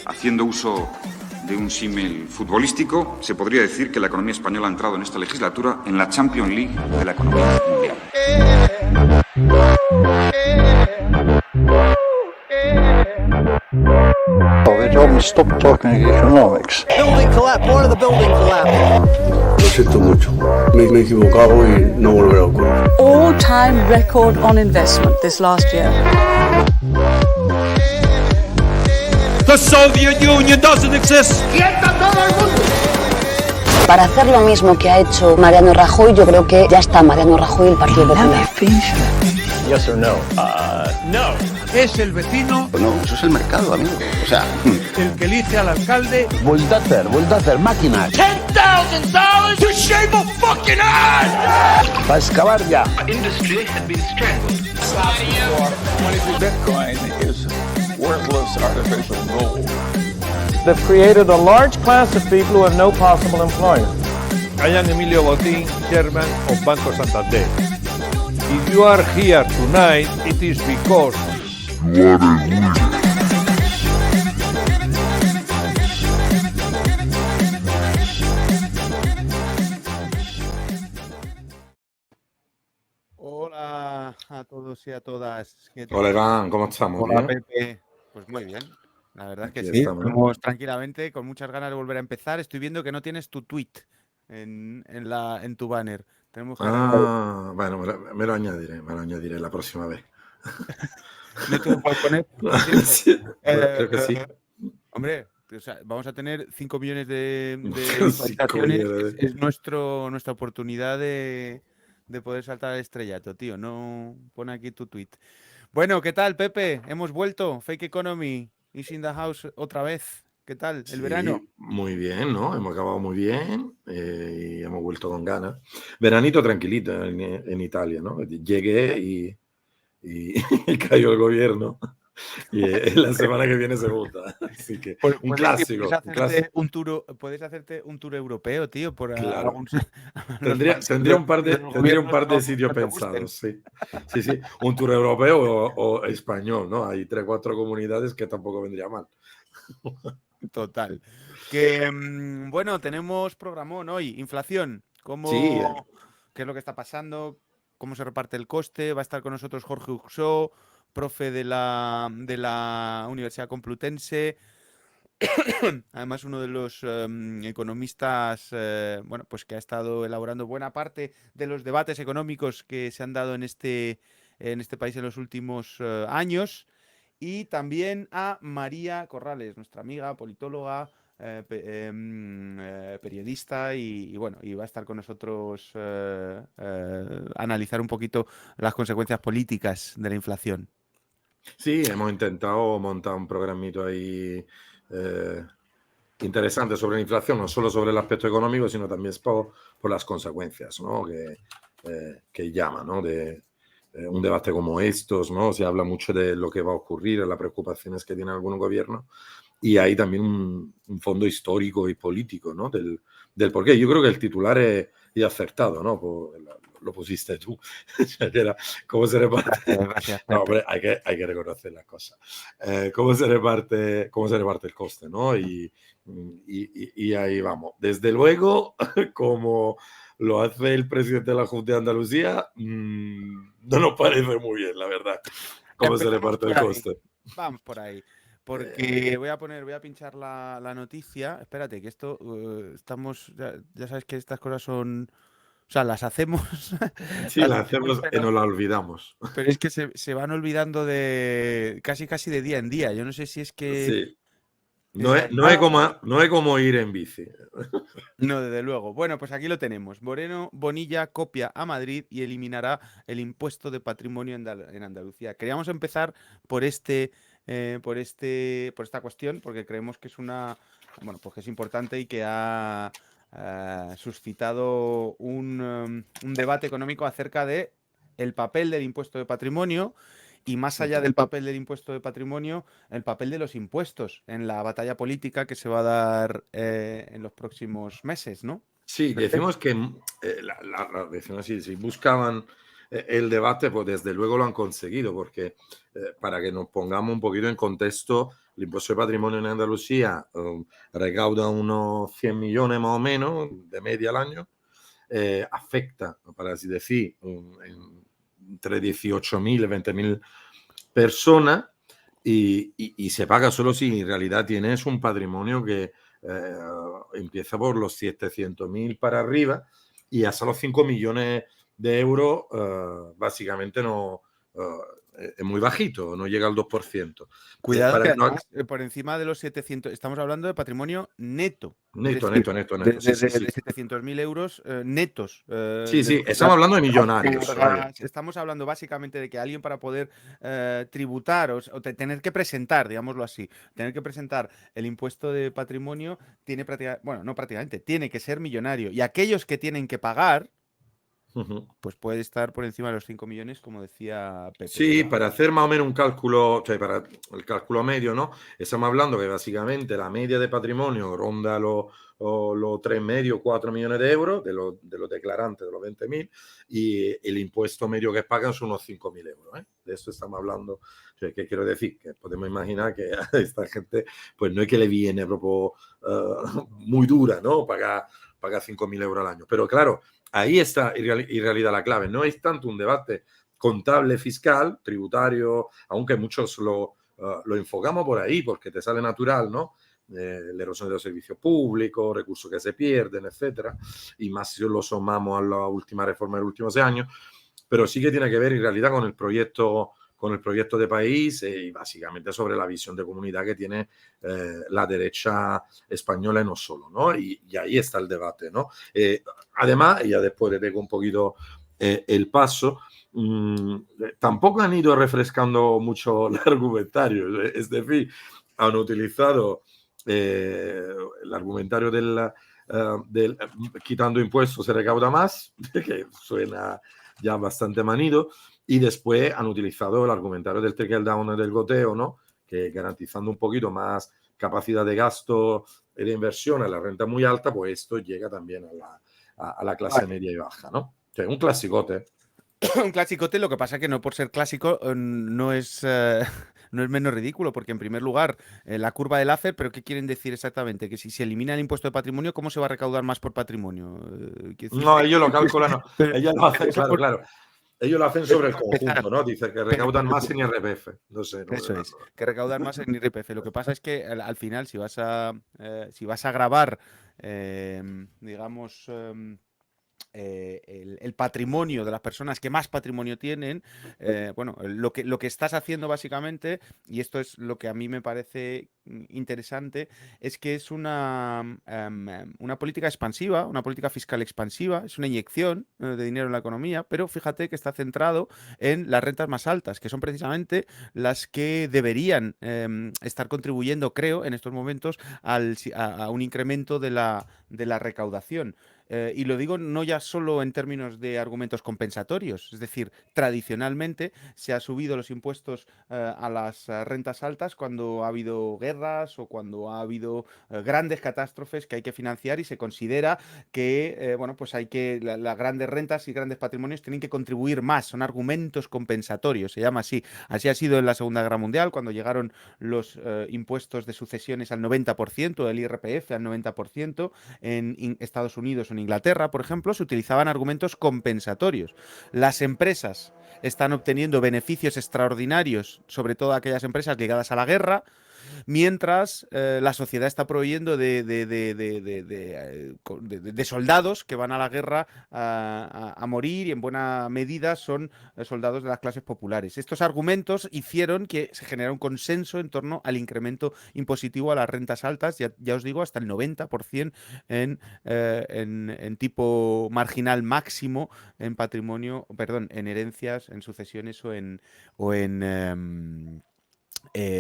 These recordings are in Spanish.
Haciendo uso de un símil futbolístico, se podría decir que la economía española ha entrado en esta legislatura en la Champions League de la economía mundial. They told me stop talking economics. Building collapse. More of the building collapse. Lo siento mucho. Me he equivocado y no volverá a ocurrir. All-time record on investment this last year. The Soviet Union doesn't exist. Para hacer lo mismo que ha hecho Mariano Rajoy, yo creo que ya está Mariano Rajoy y el Partido Popular. Yes or no? No. Es el vecino No, eso es el mercado, amigo. O sea, el que elige al alcalde. Bulldozer, máquinas. $10,000 to shave a fucking ass. Para excavar ya. Industry had been strangled. Bitcoin is worthless artificial gold. They've created a large class of people who have no possible employment. I am Emilio Botín, chairman of Banco Santander. If you are here tonight, it is because you are a winner. Hola a todos y a todas. Hola Iván, ¿cómo estamos? Hola ¿Bien? Pepe. Pues muy bien. La verdad es que Aquí sí. estamos. Estamos tranquilamente, con muchas ganas de volver a empezar. Estoy viendo que no tienes tu tweet en tu banner. Tenemos que Bueno, me lo añadiré la próxima vez. ¿No te lo puedes poner? Sí, creo que sí. Hombre, o sea, vamos a tener 5 millones de Cinco visualizaciones. millones. Es nuestra oportunidad de poder saltar al estrellato, tío. No pone aquí tu tweet. Bueno, ¿qué tal, Pepe? Hemos vuelto. Fake Economy is in the house otra vez. ¿Qué tal el verano? Muy bien, ¿no? Hemos acabado muy bien y hemos vuelto con ganas. Veranito tranquilito en Italia, ¿no? Llegué y cayó el gobierno. Y la semana que viene se vota. Así que un clásico. Puedes hacerte un tour europeo, tío. Claro. Tendría un par de sitios pensados, sí. Sí. Un tour europeo o español, ¿no? Hay 3-4 comunidades que tampoco vendría mal. Total. Que bueno, tenemos programón hoy. Inflación. Sí. ¿Qué es lo que está pasando? ¿Cómo se reparte el coste? Va a estar con nosotros Jorge Uxó, profe de la Universidad Complutense. Además, uno de los economistas, bueno, pues que ha estado elaborando buena parte de los debates económicos que se han dado en este país en los últimos años. Y también a María Corrales, nuestra amiga, politóloga, periodista y bueno, y va a estar con nosotros analizar un poquito las consecuencias políticas de la inflación. Sí, hemos intentado montar un programito ahí interesante sobre la inflación, no solo sobre el aspecto económico, sino también por las consecuencias, ¿no? que llama, ¿no? De un debate como estos, ¿no? Se habla mucho de lo que va a ocurrir, de las preocupaciones que tiene algún gobierno, y hay también un fondo histórico y político, ¿no? Del por qué. Yo creo que el titular es acertado, ¿no? Lo pusiste tú. Que era, ¿cómo se reparte? Gracias, no, hombre, hay que reconocer las cosas. ¿Cómo se reparte el coste, ¿no? Y ahí vamos. Desde luego, como lo hace el presidente de la Junta de Andalucía, no nos parece muy bien, la verdad, cómo se reparte el coste. Vamos por ahí. Porque voy a pinchar la noticia. Espérate, que esto estamos. Ya sabes que estas cosas son. O sea, las hacemos. Sí, las hacemos y nos las olvidamos. Pero es que se van olvidando de casi de día en día. Yo no sé si es que. Sí. No es como ir en bici. No, desde luego. Bueno, pues aquí lo tenemos. Moreno Bonilla copia a Madrid y eliminará el impuesto de patrimonio en Andalucía. Queríamos empezar por esta cuestión, porque creemos que es pues que es importante y que ha suscitado un debate económico acerca de el papel del impuesto de patrimonio. Y más allá del papel del impuesto de patrimonio, el papel de los impuestos en la batalla política que se va a dar en los próximos meses, ¿no? Sí, decimos que decimos así, si buscaban el debate, pues desde luego lo han conseguido, porque para que nos pongamos un poquito en contexto, el impuesto de patrimonio en Andalucía recauda unos 100 millones más o menos de media al año, afecta, para así decir, entre 18.000 y 20.000 personas y se paga solo si en realidad tienes un patrimonio que empieza por los 700.000 para arriba y hasta los 5 millones de euros básicamente no es muy bajito, no llega al 2%. Cuidado que además, por encima de los 700, estamos hablando de patrimonio neto. Neto. De Sí, sí. 700.000 euros netos. Sí, estamos hablando de millonarios. Estamos hablando básicamente de que alguien para poder tributar o tener que presentar, digámoslo así, tener que presentar el impuesto de patrimonio tiene tiene que ser millonario. Y aquellos que tienen que pagar, pues puede estar por encima de los 5 millones, como decía Pepe. Sí, para hacer más o menos un cálculo, para el cálculo medio, ¿no? Estamos hablando que básicamente la media de patrimonio ronda los 3,5, 4 millones de euros de los declarantes, de los 20.000, y el impuesto medio que pagan son unos 5.000 euros. De eso estamos hablando. ¿Qué quiero decir? Que podemos imaginar que a esta gente, pues no es que le viene muy dura, ¿no? Pagar 5.000 euros al año. Pero claro, ahí está en realidad la clave. No es tanto un debate contable, fiscal, tributario, aunque muchos lo enfocamos por ahí porque te sale natural, ¿no? La erosión de los servicios públicos, recursos que se pierden, etcétera, y más si lo sumamos a la última reforma de los últimos años, pero sí que tiene que ver en realidad con el proyecto de país y básicamente sobre la visión de comunidad que tiene la derecha española y no solo, ¿no? Y ahí está el debate, ¿no? Además, y ya después le pego un poquito el paso, tampoco han ido refrescando mucho el argumentario, es decir, han utilizado el argumentario del quitando impuestos se recauda más, que suena ya bastante manido, y después han utilizado el argumentario del trickle down del goteo, ¿no? Que garantizando un poquito más capacidad de gasto y de inversión a la renta muy alta, pues esto llega también a la clase media y baja, ¿no? O sea, un clasicote. Un clasicote, lo que pasa que no por ser clásico no es menos ridículo, porque en primer lugar la curva del Laffer, pero ¿qué quieren decir exactamente? Que si se elimina el impuesto de patrimonio, ¿cómo se va a recaudar más por patrimonio? No, ellos lo calculan, no. Ellos lo hacen, claro. Ellos lo hacen sobre el conjunto, ¿no? Dice que recaudan más en IRPF. No sé. Eso es, que recaudan más en IRPF. Lo que pasa es que al final, si vas a gravar, digamos... el patrimonio de las personas que más patrimonio tienen, lo que estás haciendo básicamente, y esto es lo que a mí me parece interesante, es que es una política expansiva, una política fiscal expansiva, es una inyección de dinero en la economía, pero fíjate que está centrado en las rentas más altas, que son precisamente las que deberían estar contribuyendo, creo, en estos momentos a un incremento de la recaudación. Y lo digo no ya solo en términos de argumentos compensatorios, es decir, tradicionalmente se ha subido los impuestos a las rentas altas cuando ha habido guerras o cuando ha habido grandes catástrofes que hay que financiar y se considera que las grandes rentas y grandes patrimonios tienen que contribuir más, son argumentos compensatorios, se llama así. Así ha sido en la Segunda Guerra Mundial, cuando llegaron los impuestos de sucesiones al 90%, el IRPF al 90%, en Estados Unidos o en Inglaterra, por ejemplo, se utilizaban argumentos compensatorios. Las empresas están obteniendo beneficios extraordinarios, sobre todo aquellas empresas ligadas a la guerra, mientras la sociedad está proveyendo de soldados que van a la guerra a morir, y en buena medida son soldados de las clases populares. Estos argumentos hicieron que se generara un consenso en torno al incremento impositivo a las rentas altas, ya os digo, hasta el 90% en tipo marginal máximo en patrimonio, perdón, en herencias, en sucesiones o en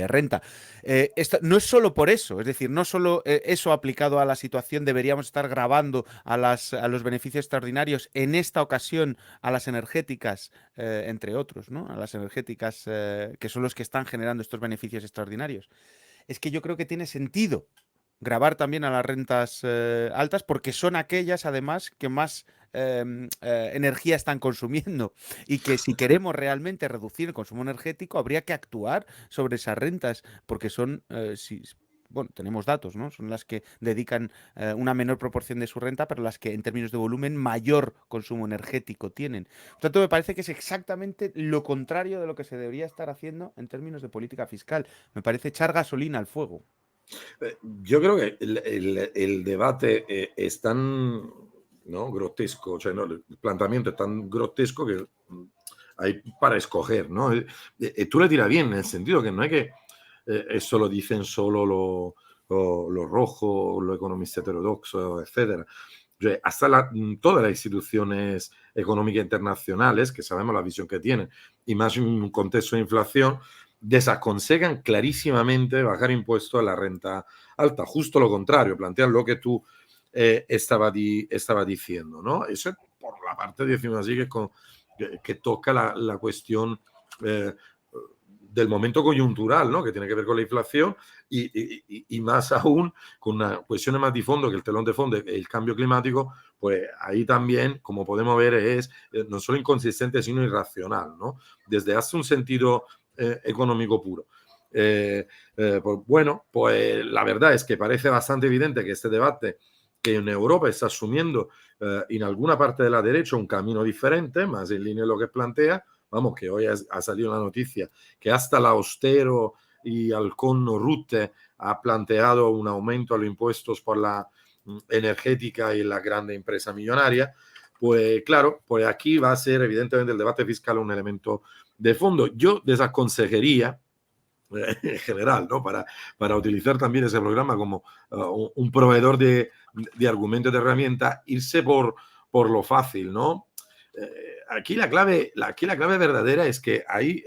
renta. Esto no es solo por eso, es decir, no solo eso aplicado a la situación, deberíamos estar grabando a los beneficios extraordinarios, en esta ocasión a las energéticas, entre otros, ¿no? A las energéticas que son los que están generando estos beneficios extraordinarios. Es que yo creo que tiene sentido gravar también a las rentas altas porque son aquellas, además, que más energía están consumiendo y que si queremos realmente reducir el consumo energético habría que actuar sobre esas rentas porque son, bueno, tenemos datos, ¿no? Son las que dedican una menor proporción de su renta, pero las que en términos de volumen mayor consumo energético tienen. Por tanto, me parece que es exactamente lo contrario de lo que se debería estar haciendo en términos de política fiscal. Me parece echar gasolina al fuego. Yo creo que el debate es tan, ¿no?, grotesco, cioè, no, el planteamiento es tan grotesco que hay para escoger, ¿no? Tú le tiras bien en el sentido que no es que eso lo dicen solo los rojos, los economistas heterodoxos, etcétera. Cioè, hasta todas las instituciones económicas internacionales, que sabemos la visión que tienen, y más en un contexto de inflación, desaconsejan clarísimamente bajar impuestos a la renta alta. Justo lo contrario, plantean lo que tú estaba diciendo, ¿no? Eso es por la parte, decimos así, que toca la cuestión del momento coyuntural, ¿no?, que tiene que ver con la inflación y más aún con una cuestión más de fondo, que el telón de fondo, el cambio climático, pues ahí también, como podemos ver, es no solo inconsistente, sino irracional, ¿no? Desde hace un sentido económico puro. Pues bueno, pues la verdad es que parece bastante evidente que este debate que en Europa está asumiendo en alguna parte de la derecha un camino diferente, más en línea de lo que plantea. Vamos, que hoy ha salido la noticia que hasta la Austero y Halcón Rutte ha planteado un aumento a los impuestos por la energética y la grande empresa millonaria. Pues claro, pues aquí va a ser evidentemente el debate fiscal un elemento de fondo. Yo desaconsejaría en general, ¿no?, para utilizar también ese programa como un proveedor de argumentos, de herramientas, irse por lo fácil, ¿no? Aquí la clave verdadera es que hay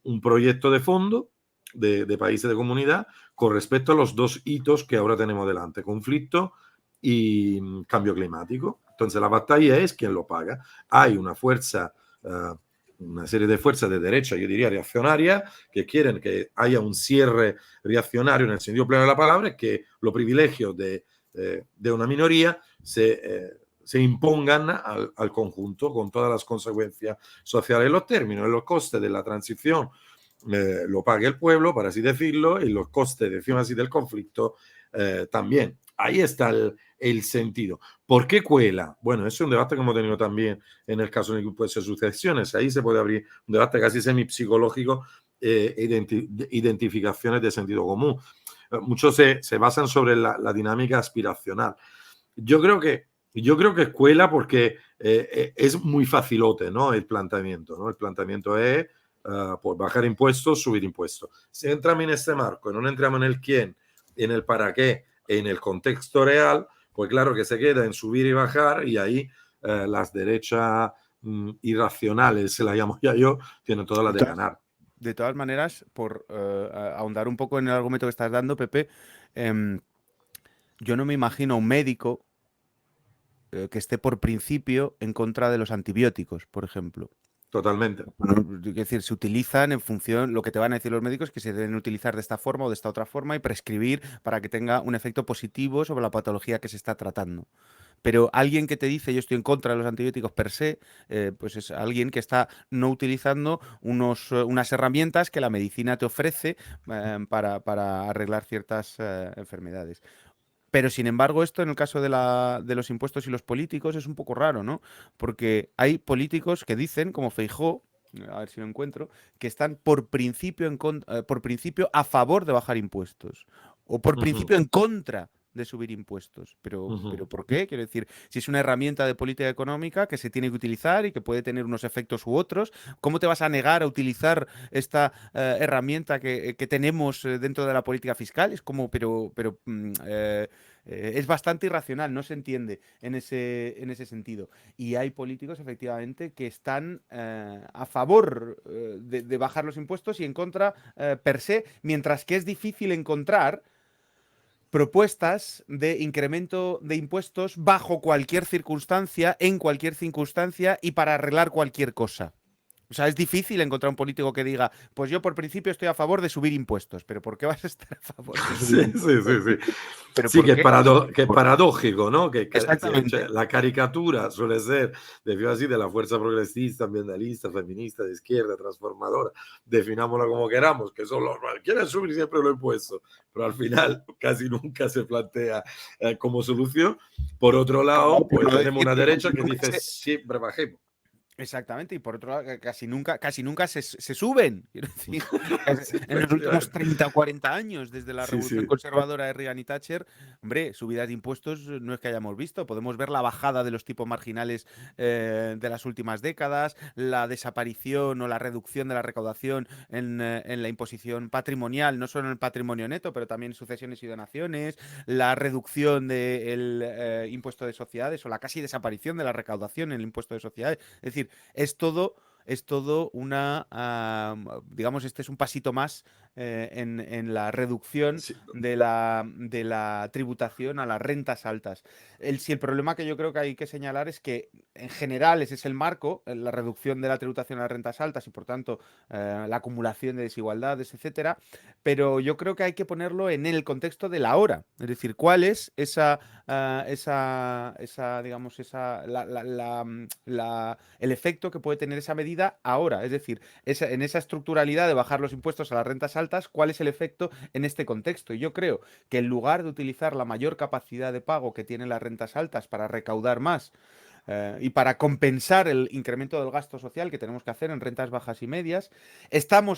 un proyecto de fondo de países de comunidad con respecto a los dos hitos que ahora tenemos delante, conflicto y cambio climático. Entonces la batalla es quién lo paga. Hay una fuerza, una serie de fuerzas de derecha, yo diría reaccionaria, que quieren que haya un cierre reaccionario en el sentido pleno de la palabra, que los privilegios de una minoría se impongan al conjunto con todas las consecuencias sociales. Los términos, los costes de la transición lo pague el pueblo, para así decirlo, y los costes, decimos así, del conflicto también. Ahí está el sentido. ¿Por qué cuela? Bueno, es un debate que hemos tenido también en el caso de impuestos de sucesiones. Ahí se puede abrir un debate casi semipsicológico, identificaciones de sentido común. Muchos se basan sobre la dinámica aspiracional. Yo creo que cuela porque es muy facilote, ¿no?, el planteamiento, ¿no? El planteamiento es pues bajar impuestos, subir impuestos. Si entramos en este marco y no entramos en el quién, en el para qué, en el contexto real, pues claro que se queda en subir y bajar, y ahí las derechas irracionales, se la llamo ya yo, tienen todas las de ganar. De todas maneras, por ahondar un poco en el argumento que estás dando, Pepe, yo no me imagino a un médico que esté por principio en contra de los antibióticos, por ejemplo. Totalmente. Es decir, se utilizan en función, lo que te van a decir los médicos, que se deben utilizar de esta forma o de esta otra forma y prescribir para que tenga un efecto positivo sobre la patología que se está tratando. Pero alguien que te dice yo estoy en contra de los antibióticos per se, pues es alguien que está no utilizando unas herramientas que la medicina te ofrece para arreglar ciertas enfermedades. Pero, sin embargo, esto en el caso de los impuestos y los políticos es un poco raro, ¿no? Porque hay políticos que dicen, como Feijóo, a ver si lo encuentro, que están por principio a favor de bajar impuestos o por principio en contra de subir impuestos. Pero ¿por qué? Quiero decir, si es una herramienta de política económica que se tiene que utilizar y que puede tener unos efectos u otros, ¿cómo te vas a negar a utilizar esta herramienta que tenemos dentro de la política fiscal? Es como, es bastante irracional, no se entiende en ese sentido. Y hay políticos, efectivamente, que están a favor de bajar los impuestos y en contra per se, mientras que es difícil encontrar propuestas de incremento de impuestos bajo cualquier circunstancia, en cualquier circunstancia y para arreglar cualquier cosa. O sea, es difícil encontrar un político que diga, pues yo por principio estoy a favor de subir impuestos, pero ¿por qué vas a estar a favor de subir impuestos? Sí. ¿Pero Sí, por que qué? es paradójico, ¿no? Exactamente. La caricatura suele ser, decimos así, de la fuerza progresista, ambientalista, feminista, de izquierda, transformadora, definámosla como queramos, que son los que quieren subir siempre lo impuestos, pero al final casi nunca se plantea como solución. Por otro lado, pues tenemos una derecha que dice siempre bajemos. Exactamente, y por otro lado, casi nunca se suben. Quiero decir, en los últimos 30 o 40 años, desde la revolución conservadora de Reagan y Thatcher, hombre, subidas de impuestos no es que hayamos visto. Podemos ver la bajada de los tipos marginales de las últimas décadas, la desaparición o la reducción de la recaudación en la imposición patrimonial, no solo en el patrimonio neto, pero también en sucesiones y donaciones, la reducción del impuesto de sociedades o la casi desaparición de la recaudación en el impuesto de sociedades. Es decir, es todo una, digamos, este es un pasito más en la reducción de la tributación a las rentas altas. Si el problema que yo creo que hay que señalar es que en general ese es el marco, la reducción de la tributación a las rentas altas y por tanto la acumulación de desigualdades, etcétera, pero yo creo que hay que ponerlo en el contexto de la hora, es decir, cuál es digamos, el efecto que puede tener esa medida ahora, es decir, en esa estructuralidad de bajar los impuestos a las rentas altas, ¿cuál es el efecto en este contexto? Y yo creo que en lugar de utilizar la mayor capacidad de pago que tienen las rentas altas para recaudar más y para compensar el incremento del gasto social que tenemos que hacer en rentas bajas y medias, estamos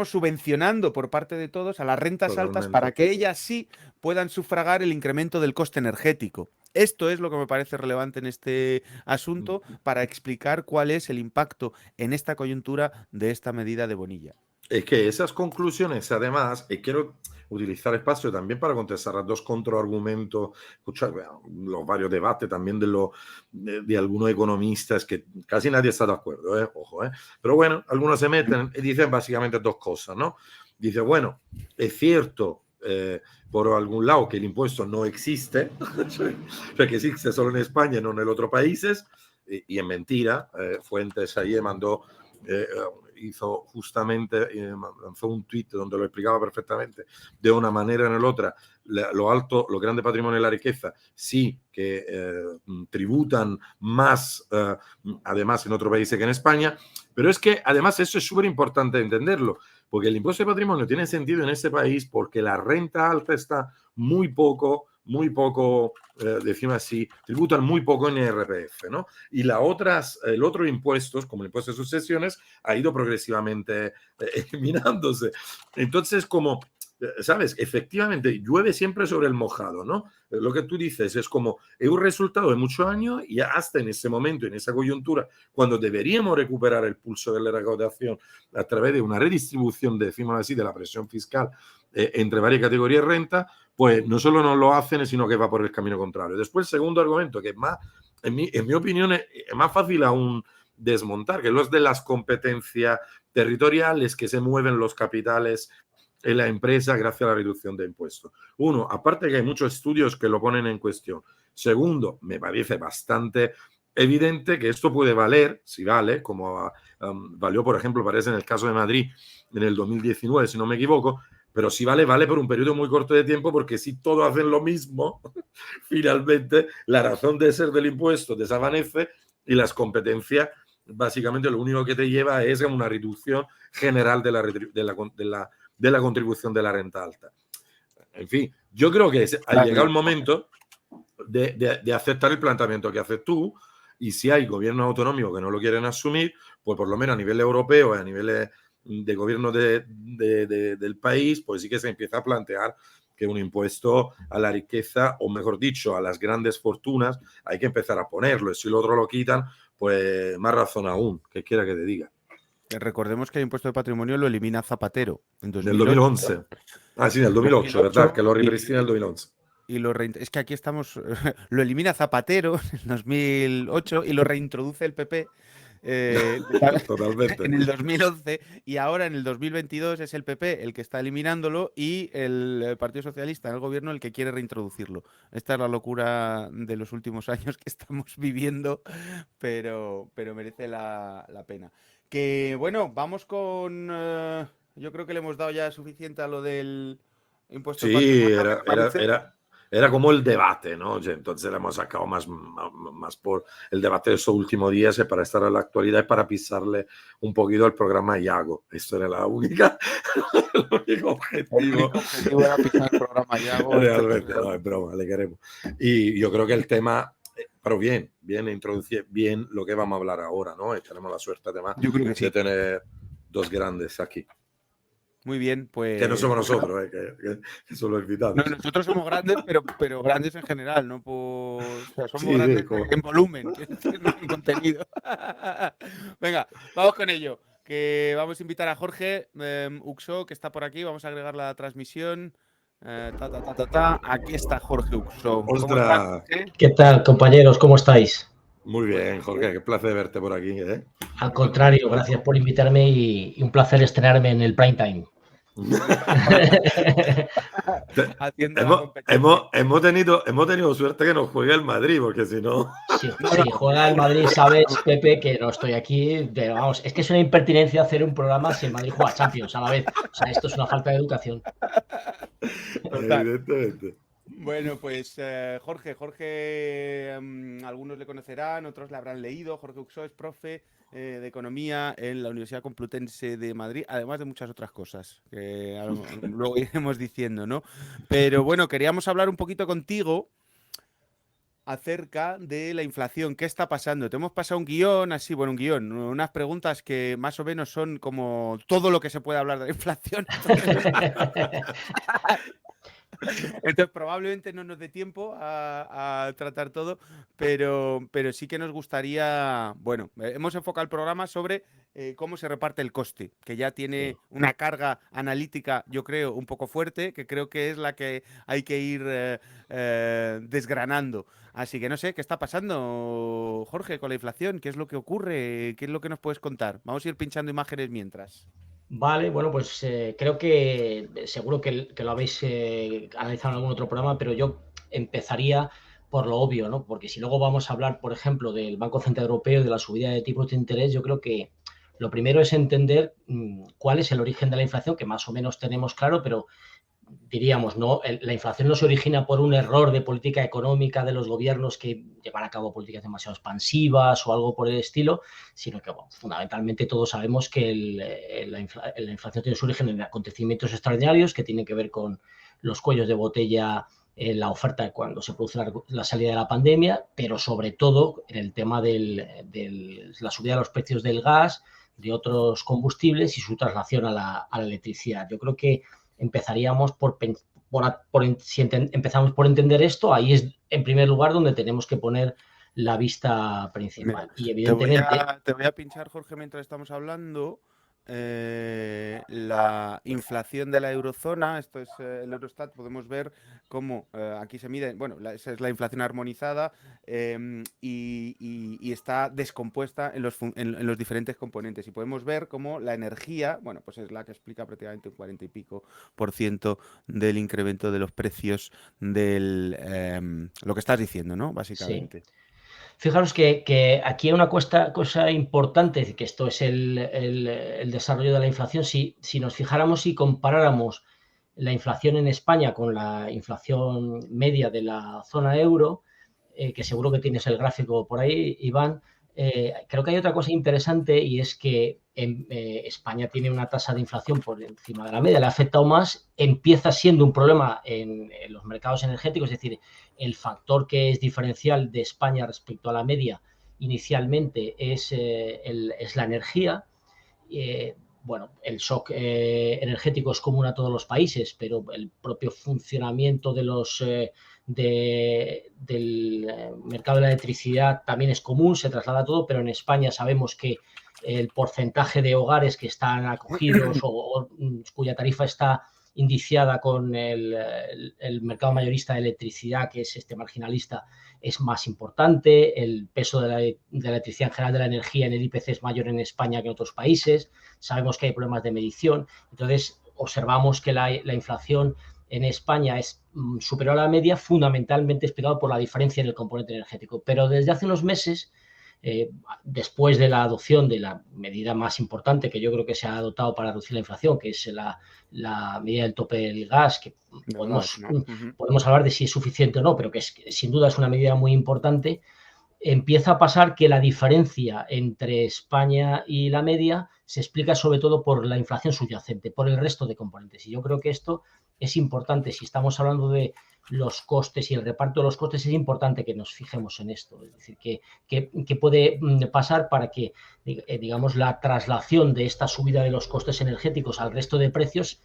subvencionando por parte de todos a las rentas altas para que ellas sí puedan sufragar el incremento del coste energético. Esto es lo que me parece relevante en este asunto para explicar cuál es el impacto en esta coyuntura de esta medida de Bonilla. Es que esas conclusiones, además, quiero utilizar espacio también para contestar a dos contraargumentos, escuchar los varios debates también de algunos economistas que casi nadie está de acuerdo, ojo, pero bueno, algunos se meten y dicen básicamente dos cosas, ¿no? Dice, bueno, es cierto por algún lado que el impuesto no existe, que existe solo en España y no en otros países, y es mentira. Fuentes ayer hizo justamente, lanzó un tuit donde lo explicaba perfectamente, de una manera o en la otra, los grandes patrimonios de la riqueza sí que tributan más, además en otros países que en España, pero es que además eso es súper importante entenderlo, porque el impuesto de patrimonio tiene sentido en este país porque la renta alta está muy poco, decimos así, tributan muy poco en IRPF, ¿no? Y el otro impuestos, como el impuesto de sucesiones, ha ido progresivamente eliminándose. Entonces, como, ¿sabes? Efectivamente, llueve siempre sobre el mojado, ¿no? Lo que tú dices es como, es un resultado de muchos años y hasta en ese momento, en esa coyuntura, cuando deberíamos recuperar el pulso de la recaudación a través de una redistribución, decimos así, de la presión fiscal entre varias categorías de renta, pues no solo no lo hacen, sino que va por el camino contrario. Después, el segundo argumento, que es más, en mi opinión, es más fácil aún desmontar, que los de las competencias territoriales que se mueven los capitales en la empresa gracias a la reducción de impuestos. Uno, aparte que hay muchos estudios que lo ponen en cuestión. Segundo, me parece bastante evidente que esto puede valer, si vale, como valió, por ejemplo, parece en el caso de Madrid en el 2019, si no me equivoco, pero si vale por un periodo muy corto de tiempo, porque si todos hacen lo mismo, finalmente la razón de ser del impuesto desvanece y las competencias, básicamente lo único que te lleva es una reducción general de la contribución de la renta alta. En fin, yo creo que ha llegado el momento de aceptar el planteamiento que haces tú, y si hay gobiernos autonómicos que no lo quieren asumir, pues por lo menos a nivel europeo y a nivel de gobierno del país, pues sí que se empieza a plantear que un impuesto a la riqueza, o mejor dicho, a las grandes fortunas, hay que empezar a ponerlo. Y si lo otro lo quitan, pues más razón aún, que quiera que te diga. Recordemos que el impuesto de patrimonio lo elimina Zapatero en 2011. Ah, sí, en el 2008, ¿verdad? Que lo repristina en el 2011. Es que aquí estamos, lo elimina Zapatero en 2008 y lo reintroduce el PP Totalmente. En el 2011, y ahora en el 2022 es el PP el que está eliminándolo y el Partido Socialista en el gobierno el que quiere reintroducirlo. Esta es la locura de los últimos años que estamos viviendo, pero merece la pena. Que bueno, vamos con... yo creo que le hemos dado ya suficiente a lo del impuesto al patrimonio. Era como el debate, ¿no? Entonces le hemos sacado más por el debate de estos últimos días para estar a la actualidad y para pisarle un poquito al programa Iago. Esto era el único objetivo. El único objetivo era pisar el programa Iago. Realmente, no, es broma, le queremos. Y yo creo que el tema, pero bien introducir bien lo que vamos a hablar ahora, ¿no? Y tenemos la suerte además de tener dos grandes aquí. Muy bien, pues... Que no somos nosotros, que son los invitados. No, nosotros somos grandes, pero grandes en general, ¿no? O sea, somos grandes en volumen, no en contenido. Venga, vamos con ello. Que vamos a invitar a Jorge Uxó, que está por aquí. Vamos a agregar la transmisión. Aquí está Jorge Uxó. ¡Ostras! ¿Qué tal, compañeros? ¿Cómo estáis? Muy bien, Jorge, qué placer verte por aquí, ¿eh? Al contrario, gracias por invitarme y un placer estrenarme en el prime time. hemos tenido suerte que nos juegue el Madrid, porque si no... Sí, juega el Madrid, sabes, Pepe, que no estoy aquí, pero vamos, es que es una impertinencia hacer un programa si el Madrid juega Champions a la vez. O sea, esto es una falta de educación. Evidentemente. Bueno, pues Jorge, algunos le conocerán, otros le habrán leído. Jorge Uxó es profe de Economía en la Universidad Complutense de Madrid, además de muchas otras cosas que luego iremos diciendo, ¿no? Pero bueno, queríamos hablar un poquito contigo acerca de la inflación. ¿Qué está pasando? Te hemos pasado un guión, unas preguntas que más o menos son como todo lo que se puede hablar de la inflación. Entonces probablemente no nos dé tiempo a tratar todo, pero sí que nos gustaría, bueno, hemos enfocado el programa sobre cómo se reparte el coste, que ya tiene una carga analítica, yo creo, un poco fuerte, que creo que es la que hay que ir desgranando. Así que no sé, ¿qué está pasando, Jorge, con la inflación? ¿Qué es lo que ocurre? ¿Qué es lo que nos puedes contar? Vamos a ir pinchando imágenes mientras. Vale, bueno, pues creo que seguro que lo habéis analizado en algún otro programa, pero yo empezaría por lo obvio, ¿no? Porque si luego vamos a hablar, por ejemplo, del Banco Central Europeo y de la subida de tipos de interés, yo creo que lo primero es entender cuál es el origen de la inflación, que más o menos tenemos claro, pero diríamos, ¿no? La inflación no se origina por un error de política económica de los gobiernos que llevan a cabo políticas demasiado expansivas o algo por el estilo, sino que, bueno, fundamentalmente todos sabemos que la inflación tiene su origen en acontecimientos extraordinarios que tienen que ver con los cuellos de botella en la oferta cuando se produce la salida de la pandemia, pero sobre todo en el tema de la subida de los precios del gas, de otros combustibles y su traslación a la electricidad. Yo creo que empezaríamos si empezamos por entender esto, ahí es en primer lugar donde tenemos que poner la vista principal. Mira, y evidentemente... te voy a pinchar, Jorge, mientras estamos hablando, la inflación de la eurozona. Esto es el Eurostat. Podemos ver cómo aquí se mide, bueno, esa es la inflación armonizada y está descompuesta en los diferentes componentes. Y podemos ver cómo la energía, bueno, pues es la que explica prácticamente un 40 y pico % del incremento de los precios del lo que estás diciendo, ¿no? Básicamente. Sí. Fijaros que aquí hay una cosa importante, que esto es el desarrollo de la inflación. Si nos fijáramos y comparáramos la inflación en España con la inflación media de la zona euro, que seguro que tienes el gráfico por ahí, Iván, creo que hay otra cosa interesante y es que España tiene una tasa de inflación por encima de la media, le ha afectado más, empieza siendo un problema en los mercados energéticos, es decir, el factor que es diferencial de España respecto a la media inicialmente es la energía. Bueno, el shock energético es común a todos los países, pero el propio funcionamiento del mercado de la electricidad también es común, se traslada todo, pero en España sabemos que el porcentaje de hogares que están acogidos o cuya tarifa está indiciada con el mercado mayorista de electricidad, que es marginalista, es más importante. El peso de la electricidad en general, de la energía en el IPC, es mayor en España que en otros países. Sabemos que hay problemas de medición. Entonces, observamos que la inflación en España es superior a la media, fundamentalmente explicado por la diferencia en el componente energético. Pero desde hace unos meses, después de la adopción de la medida más importante que yo creo que se ha adoptado para reducir la inflación, que es la medida del tope del gas, que podemos hablar de si es suficiente o no, pero que sin duda es una medida muy importante, empieza a pasar que la diferencia entre España y la media se explica sobre todo por la inflación subyacente, por el resto de componentes. Y yo creo que esto es importante. Si estamos hablando de los costes y el reparto de los costes, es importante que nos fijemos en esto. Es decir, que puede pasar para que, digamos, la traslación de esta subida de los costes energéticos al resto de precios,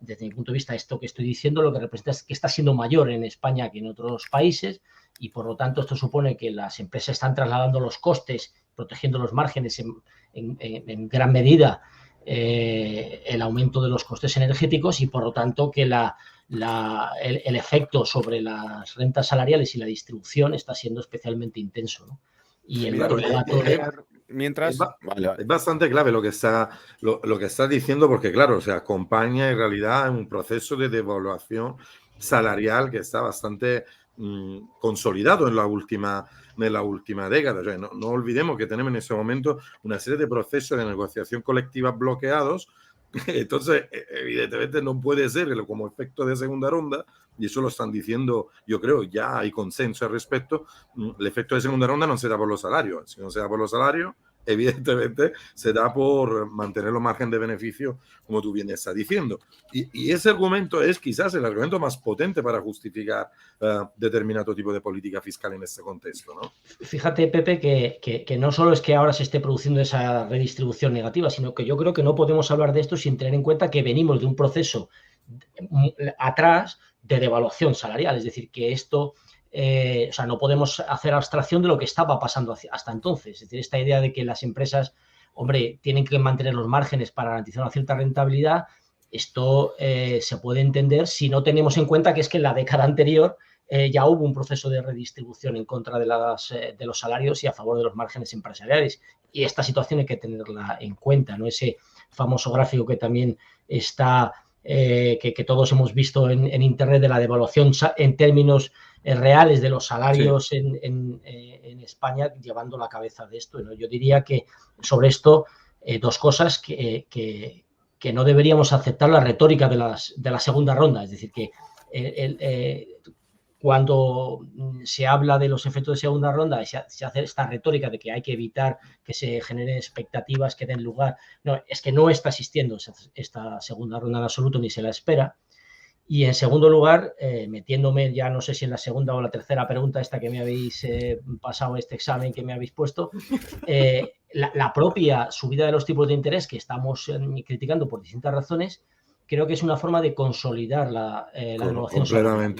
desde mi punto de vista, esto que estoy diciendo lo que representa es que está siendo mayor en España que en otros países, y por lo tanto esto supone que las empresas están trasladando los costes, protegiendo los márgenes en gran medida, el aumento de los costes energéticos, y por lo tanto que el efecto sobre las rentas salariales y la distribución está siendo especialmente intenso, ¿no? Y el dato mientras es bastante clave lo que está diciendo, porque claro, se acompaña en realidad en un proceso de devaluación salarial que está bastante consolidado en la última década. O sea, no olvidemos que tenemos en ese momento una serie de procesos de negociación colectiva bloqueados. Entonces, evidentemente no puede ser como efecto de segunda ronda, y eso lo están diciendo, yo creo, ya hay consenso al respecto. El efecto de segunda ronda no se da por los salarios. Si no se da por los salarios, evidentemente se da por mantener los márgenes de beneficio, como tú bien estás diciendo. Y ese argumento es quizás el argumento más potente para justificar determinado tipo de política fiscal en este contexto, ¿no? Fíjate, Pepe, que no solo es que ahora se esté produciendo esa redistribución negativa, sino que yo creo que no podemos hablar de esto sin tener en cuenta que venimos de un proceso atrás de devaluación salarial. Es decir, que esto... o sea, no podemos hacer abstracción de lo que estaba pasando hasta entonces. Es decir, esta idea de que las empresas, hombre, tienen que mantener los márgenes para garantizar una cierta rentabilidad, esto se puede entender si no tenemos en cuenta que es que en la década anterior ya hubo un proceso de redistribución en contra de los salarios y a favor de los márgenes empresariales. Y esta situación hay que tenerla en cuenta, ¿no? Ese famoso gráfico que también está, que todos hemos visto en Internet, de la devaluación en términos reales de los salarios en España, llevando la cabeza de esto, ¿no? Yo diría que sobre esto dos cosas: que no deberíamos aceptar la retórica de la segunda ronda. Es decir, que cuando se habla de los efectos de segunda ronda, se hace esta retórica de que hay que evitar que se generen expectativas que den lugar. No, es que no está existiendo esta segunda ronda en absoluto, ni se la espera. Y en segundo lugar, metiéndome ya no sé si en la segunda o la tercera pregunta esta que me habéis pasado, este examen que me habéis puesto, la propia subida de los tipos de interés que estamos criticando por distintas razones, creo que es una forma de consolidar la devaluación salarial.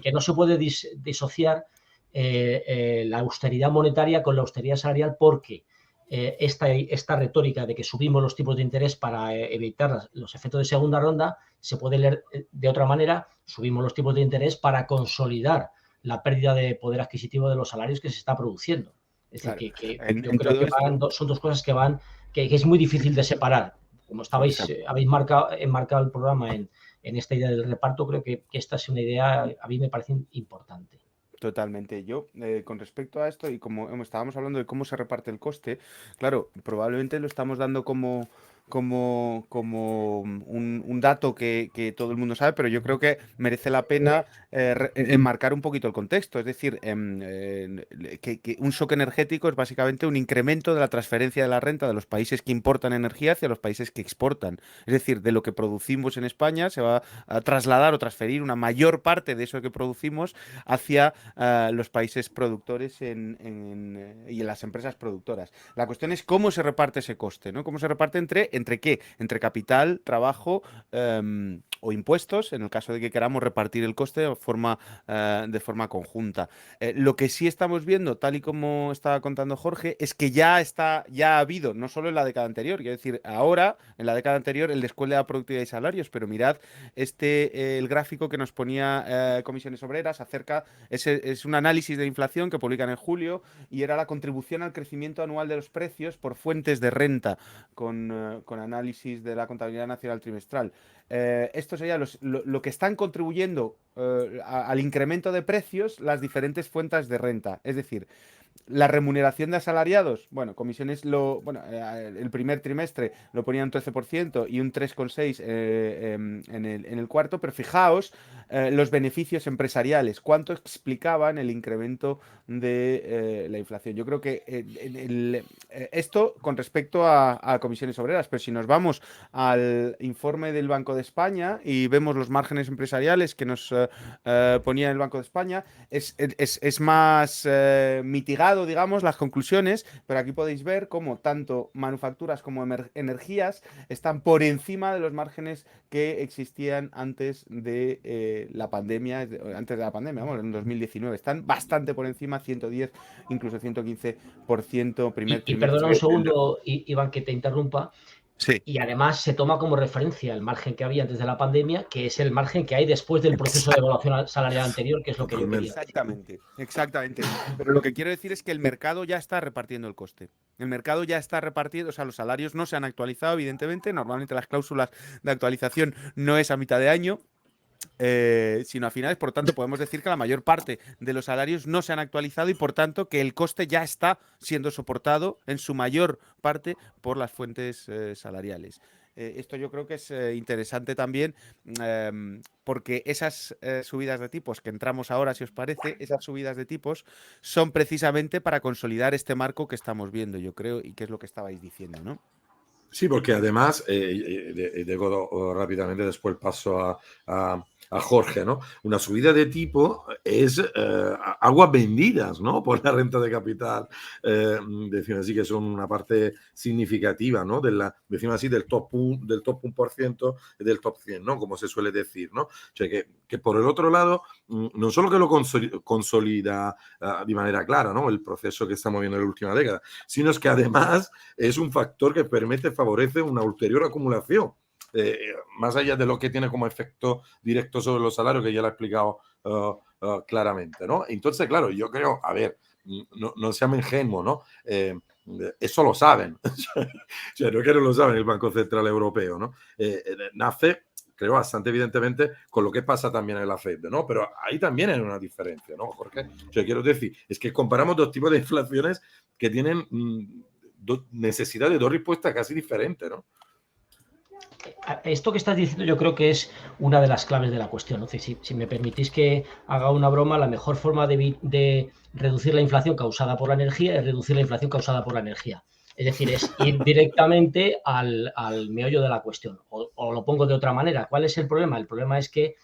Que no se puede disociar la austeridad monetaria con la austeridad salarial, porque esta retórica de que subimos los tipos de interés para evitar los efectos de segunda ronda se puede leer de otra manera: subimos los tipos de interés para consolidar la pérdida de poder adquisitivo de los salarios que se está produciendo. Es decir, yo creo que son dos cosas que es muy difícil de separar. Como habéis enmarcado el programa en esta idea del reparto, creo que esta es una idea, a mí me parece importante. Totalmente. Yo, con respecto a esto, y como estábamos hablando de cómo se reparte el coste, claro, probablemente lo estamos dando como un dato que todo el mundo sabe, pero yo creo que merece la pena enmarcar un poquito el contexto. Es decir, que un shock energético es básicamente un incremento de la transferencia de la renta de los países que importan energía hacia los países que exportan. Es decir, de lo que producimos en España se va a trasladar o transferir una mayor parte de eso que producimos hacia los países productores y en las empresas productoras. La cuestión es cómo se reparte ese coste, ¿no? ¿Cómo se reparte entre qué? Entre capital, trabajo o impuestos, en el caso de que queramos repartir el coste de forma conjunta. Lo que sí estamos viendo, tal y como estaba contando Jorge, es que ya ha habido, no solo en la década anterior, quiero decir, ahora, en la década anterior, el descuelgue de la productividad y salarios, pero mirad el gráfico que nos ponía Comisiones Obreras acerca, es un análisis de inflación que publican en julio, y era la contribución al crecimiento anual de los precios por fuentes de renta, con análisis de la contabilidad nacional trimestral. Esto sería lo que están contribuyendo al incremento de precios las diferentes fuentes de renta. Es decir, la remuneración de asalariados, bueno, Comisiones el primer trimestre lo ponía un 13% y un 3,6% en el cuarto, pero fijaos los beneficios empresariales, cuánto explicaban el incremento de la inflación. Yo creo que esto con respecto a Comisiones Obreras, pero si nos vamos al informe del Banco de España y vemos los márgenes empresariales que nos ponía el Banco de España, es más mitigado, digamos, las conclusiones, pero aquí podéis ver cómo tanto manufacturas como energías están por encima de los márgenes que existían antes de la pandemia, vamos, en 2019. Están bastante por encima, 110, incluso 115% primer trimestre. Y perdona un segundo, Iván, que te interrumpa. Sí. Y además se toma como referencia el margen que había antes de la pandemia, que es el margen que hay después del proceso de evaluación salarial anterior, que es lo que yo quería. Exactamente. Pero lo que quiero decir es que el mercado ya está repartiendo el coste. El mercado ya está repartiendo, o sea, los salarios no se han actualizado, evidentemente. Normalmente las cláusulas de actualización no es a mitad de año, sino a finales. Por tanto, podemos decir que la mayor parte de los salarios no se han actualizado y por tanto que el coste ya está siendo soportado en su mayor parte por las fuentes salariales. Esto yo creo que es interesante también, porque esas subidas de tipos que entramos ahora, si os parece, esas subidas de tipos son precisamente para consolidar este marco que estamos viendo, yo creo, y que es lo que estabais diciendo, ¿no? Sí, porque además, digo rápidamente, después paso a Jorge, ¿no? Una subida de tipo es aguas vendidas, ¿no? Por la renta de capital, decimos así, que son una parte significativa, ¿no? Decimos así, del top 1% y del top 100, ¿no? Como se suele decir, ¿no? O sea, que por el otro lado, no solo que lo consolida de manera clara, ¿no? El proceso que estamos viendo en la última década, sino es que además es un factor que favorece una ulterior acumulación. Más allá de lo que tiene como efecto directo sobre los salarios, que ya lo he explicado claramente, ¿no? Entonces, claro, yo creo, a ver, no seamos ingenuos, ¿no? Eso lo saben, o sea, no que no lo saben el Banco Central Europeo, ¿no? Nace, creo, bastante evidentemente con lo que pasa también en la FED, ¿no? Pero ahí también hay una diferencia, ¿no, Jorge? O sea, quiero decir, es que comparamos dos tipos de inflaciones que tienen necesidad de dos respuestas casi diferentes, ¿no? Esto que estás diciendo yo creo que es una de las claves de la cuestión, ¿no? Si me permitís que haga una broma, la mejor forma de reducir la inflación causada por la energía es reducir la inflación causada por la energía. Es decir, es ir directamente al meollo de la cuestión. O lo pongo de otra manera. ¿Cuál es el problema? El problema es que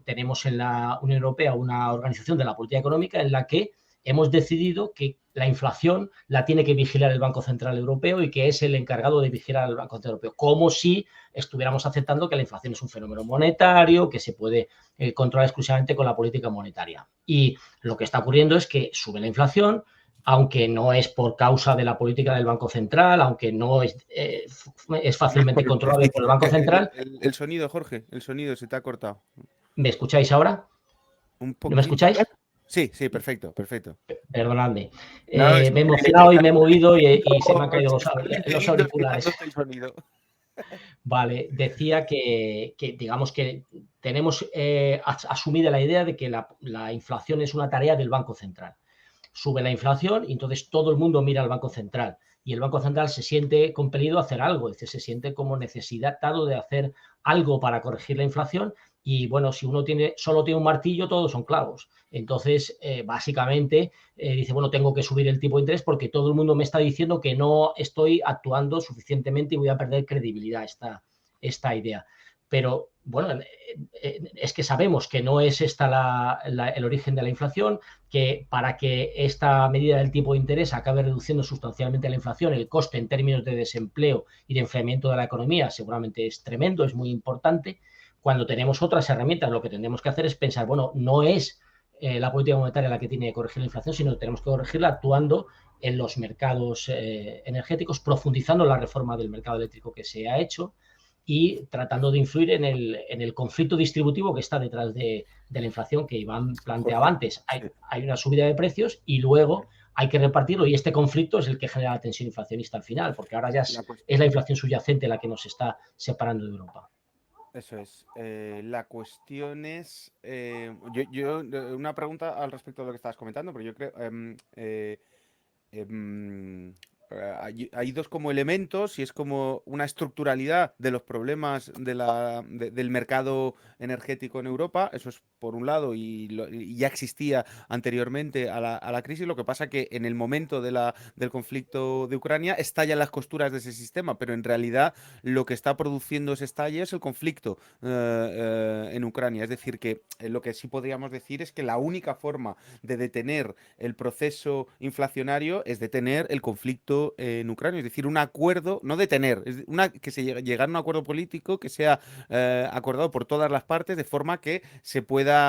tenemos en la Unión Europea una organización de la política económica en la que hemos decidido que la inflación la tiene que vigilar el Banco Central Europeo y que es el encargado de vigilar al Banco Central Europeo, como si estuviéramos aceptando que la inflación es un fenómeno monetario, que se puede controlar exclusivamente con la política monetaria. Y lo que está ocurriendo es que sube la inflación, aunque no es por causa de la política del Banco Central, aunque no es fácilmente controlable por el Banco Central. El sonido, Jorge, el sonido se te ha cortado. ¿Me escucháis ahora? ¿No me escucháis? Sí, perfecto. Perdonadme. Me he emocionado y me he movido y se me han caído los auriculares. Vale, decía que digamos que tenemos asumida la idea de que la inflación es una tarea del Banco Central. Sube la inflación y entonces todo el mundo mira al Banco Central y el Banco Central se siente compelido a hacer algo, es decir, se siente como necesitado de hacer algo para corregir la inflación. Y bueno, si uno solo tiene un martillo, todos son clavos. Entonces, básicamente, dice, bueno, tengo que subir el tipo de interés porque todo el mundo me está diciendo que no estoy actuando suficientemente y voy a perder credibilidad esta idea. Pero, bueno, es que sabemos que no es el origen de la inflación, que para que esta medida del tipo de interés acabe reduciendo sustancialmente la inflación, el coste en términos de desempleo y de enfriamiento de la economía seguramente es tremendo, es muy importante. cuando tenemos otras herramientas. Lo que tendremos que hacer es pensar, bueno, no es la política monetaria la que tiene que corregir la inflación, sino que tenemos que corregirla actuando en los mercados energéticos, profundizando en la reforma del mercado eléctrico que se ha hecho y tratando de influir en el conflicto distributivo que está detrás de la inflación que Iván planteaba antes. Hay una subida de precios y luego hay que repartirlo, y este conflicto es el que genera la tensión inflacionista al final, porque ahora ya es la inflación subyacente la que nos está separando de Europa. Eso es. La cuestión es, una pregunta al respecto de lo que estabas comentando, pero yo creo, hay dos como elementos, y es como una estructuralidad de los problemas del mercado energético en Europa. Eso es por un lado, y ya existía anteriormente a la crisis. Lo que pasa que en el momento del conflicto de Ucrania estallan las costuras de ese sistema, pero en realidad lo que está produciendo ese estallido es el conflicto en Ucrania. Es decir, que lo que sí podríamos decir es que la única forma de detener el proceso inflacionario es detener el conflicto en Ucrania. Es decir, un acuerdo, no detener, que se llegar a un acuerdo político que sea acordado por todas las partes, de forma que se pueda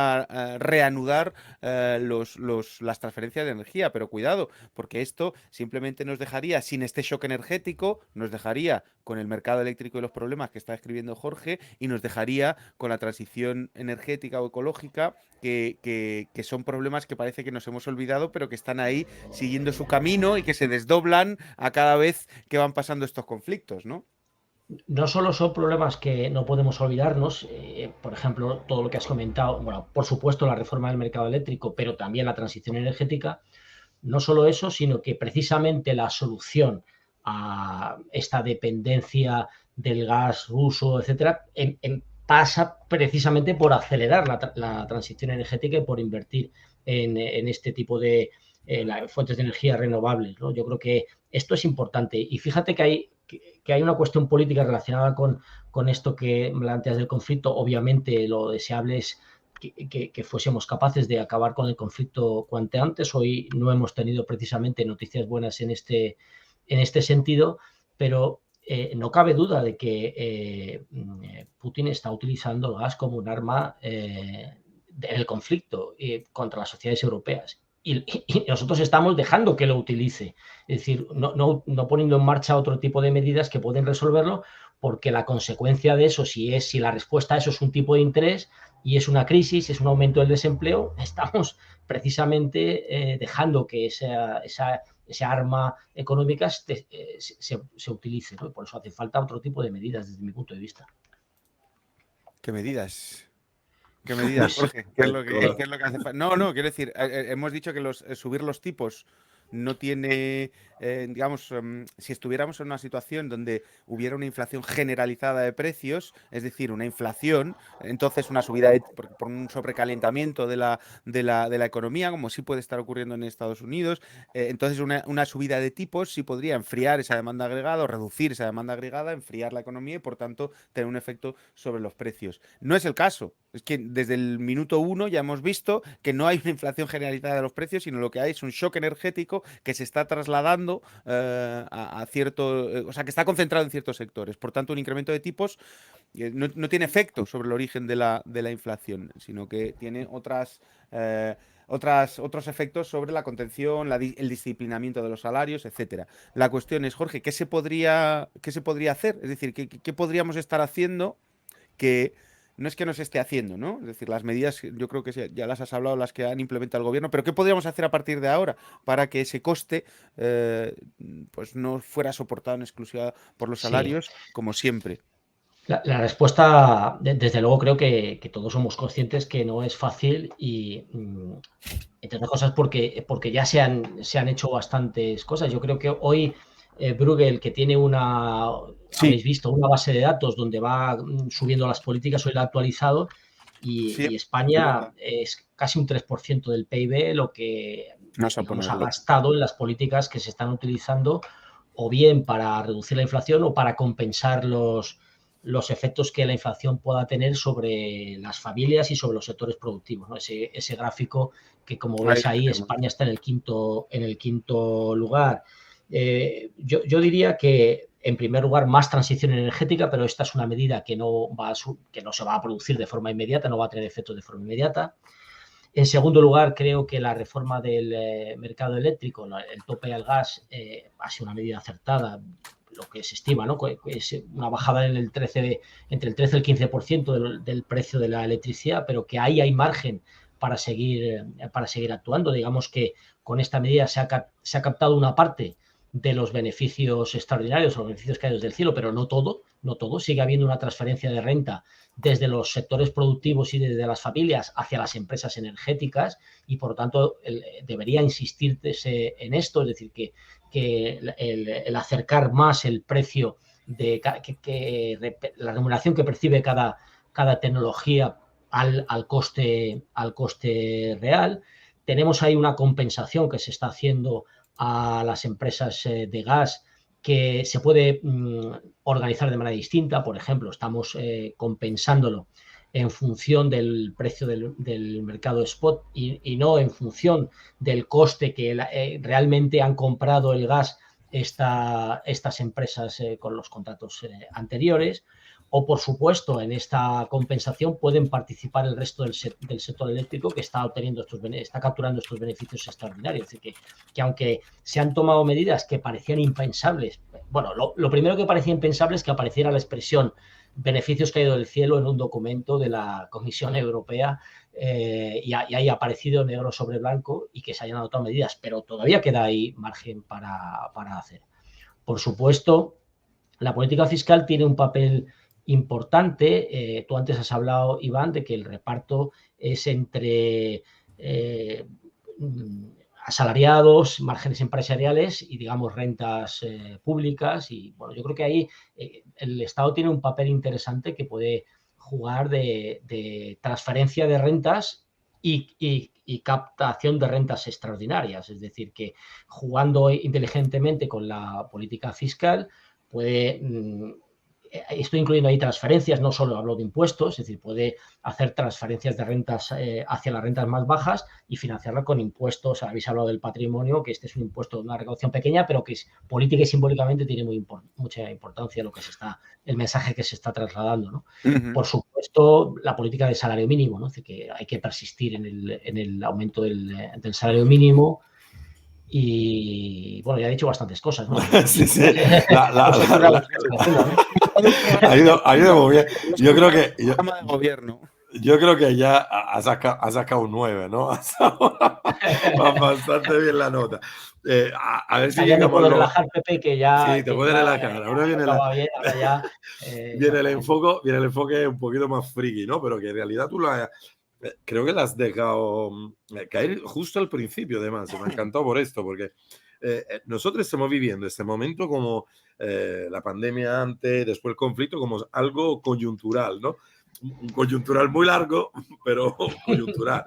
reanudar las transferencias de energía. Pero cuidado, porque esto simplemente nos dejaría sin este shock energético, nos dejaría con el mercado eléctrico y los problemas que está escribiendo Jorge, y nos dejaría con la transición energética o ecológica, que son problemas que parece que nos hemos olvidado, pero que están ahí siguiendo su camino y que se desdoblan a cada vez que van pasando estos conflictos, ¿no? No solo son problemas que no podemos olvidarnos, por ejemplo, todo lo que has comentado, bueno, por supuesto la reforma del mercado eléctrico, pero también la transición energética. No solo eso, sino que precisamente la solución a esta dependencia del gas ruso, etcétera, pasa precisamente por acelerar la transición energética y por invertir en este tipo de fuentes de energía renovables, ¿no? Yo creo que esto es importante. Y fíjate que hay una cuestión política relacionada con esto que planteas del conflicto. Obviamente lo deseable es que fuésemos capaces de acabar con el conflicto cuanto antes. Hoy no hemos tenido precisamente noticias buenas en este sentido, pero no cabe duda de que Putin está utilizando el gas como un arma en el conflicto contra las sociedades europeas. Y nosotros estamos dejando que lo utilice, es decir, no poniendo en marcha otro tipo de medidas que pueden resolverlo, porque la consecuencia de eso, si la respuesta a eso es un tipo de interés y es una crisis, es un aumento del desempleo, estamos precisamente dejando que esa arma económica se utilice, ¿no? Y por eso hace falta otro tipo de medidas desde mi punto de vista. ¿Qué medidas? ¿Qué medidas, Jorge? ¿Qué es lo que hace falta? No, quiero decir, hemos dicho que subir los tipos no tiene, digamos, si estuviéramos en una situación donde hubiera una inflación generalizada de precios, es decir, una inflación, entonces una subida por un sobrecalentamiento de la economía, como sí puede estar ocurriendo en Estados Unidos, entonces una subida de tipos sí podría enfriar esa demanda agregada o reducir esa demanda agregada, enfriar la economía y por tanto tener un efecto sobre los precios. No es el caso. Es que desde el minuto 1 ya hemos visto que no hay una inflación generalizada de los precios, sino lo que hay es un shock energético que se está trasladando a cierto, o sea, que está concentrado en ciertos sectores. Por tanto, un incremento de tipos no tiene efecto sobre el origen de la inflación, sino que tiene otros efectos sobre la contención, el disciplinamiento de los salarios, etcétera. La cuestión es, Jorge, ¿qué se podría hacer? Es decir, ¿qué podríamos estar haciendo que no es que no se esté haciendo, ¿no? Es decir, las medidas, yo creo que ya las has hablado, las que han implementado el gobierno, pero ¿qué podríamos hacer a partir de ahora para que ese coste pues no fuera soportado en exclusiva por los salarios, como siempre? La respuesta, desde luego, creo que todos somos conscientes que no es fácil y, entre otras cosas, porque ya se han hecho bastantes cosas. Yo creo que hoy Bruegel, que tiene habéis visto, una base de datos donde va subiendo las políticas, hoy la ha actualizado y España es casi un 3% del PIB lo que nos ha gastado en las políticas que se están utilizando, o bien para reducir la inflación o para compensar los efectos que la inflación pueda tener sobre las familias y sobre los sectores productivos, ¿no? Ese gráfico que, como veis ahí, España está en el quinto lugar. Yo diría que en primer lugar, más transición energética, pero esta es una medida que no se va a producir de forma inmediata, no va a tener efectos de forma inmediata. En segundo lugar, creo que la reforma del mercado eléctrico, el tope al gas, ha sido una medida acertada, lo que se estima, ¿no? Es una bajada entre el 13 y el 15% del precio de la electricidad, pero que ahí hay margen para seguir actuando. Digamos que con esta medida se ha captado una parte de los beneficios extraordinarios, los beneficios caídos del cielo, pero no todo. Sigue habiendo una transferencia de renta desde los sectores productivos y desde las familias hacia las empresas energéticas y, por lo tanto, debería insistirse en esto, es decir, que el acercar más el precio de la remuneración que percibe cada tecnología al coste real. Tenemos ahí una compensación que se está haciendo a las empresas de gas que se puede organizar de manera distinta. Por ejemplo, estamos compensándolo en función del precio del mercado spot y no en función del coste que realmente han comprado el gas estas empresas con los contratos anteriores. O, por supuesto, en esta compensación pueden participar el resto del sector eléctrico que está capturando estos beneficios extraordinarios. Es decir, que aunque se han tomado medidas que parecían impensables, bueno, lo primero que parecía impensable es que apareciera la expresión beneficios caídos del cielo en un documento de la Comisión Europea y haya aparecido negro sobre blanco y que se hayan adoptado medidas, pero todavía queda ahí margen para hacer. Por supuesto, la política fiscal tiene un papel importante. Tú antes has hablado, Iván, de que el reparto es entre asalariados, márgenes empresariales y, digamos, rentas públicas. Y, bueno, yo creo que ahí el Estado tiene un papel interesante que puede jugar de transferencia de rentas y captación de rentas extraordinarias. Es decir, que jugando inteligentemente con la política fiscal puede... Estoy incluyendo ahí transferencias, no solo hablo de impuestos, es decir, puede hacer transferencias de rentas hacia las rentas más bajas y financiarla con impuestos. Habéis hablado del patrimonio, que este es un impuesto de una recaudación pequeña, pero que política y simbólicamente tiene mucha importancia el mensaje que se está trasladando, ¿no? Uh-huh. Por supuesto, la política del salario mínimo, ¿no? Es decir, que hay que persistir en el aumento del salario mínimo. Y, bueno, ya he dicho bastantes cosas, ¿no? Sí. Ha ido muy bien. Yo creo que... Yo creo que ya ha sacado un 9, ¿no? Va bastante bien la nota. A ver si llegamos... Ya me puedo relajar, Pepe, que ya... Sí, te puedes relajar. Ahora viene el enfoque un poquito más friki, ¿no? Pero que en realidad tú creo que la has dejado caer justo al principio, además. Me ha encantado por esto, porque nosotros estamos viviendo este momento como la pandemia antes, después el conflicto, como algo coyuntural, ¿no? Un coyuntural muy largo, pero coyuntural.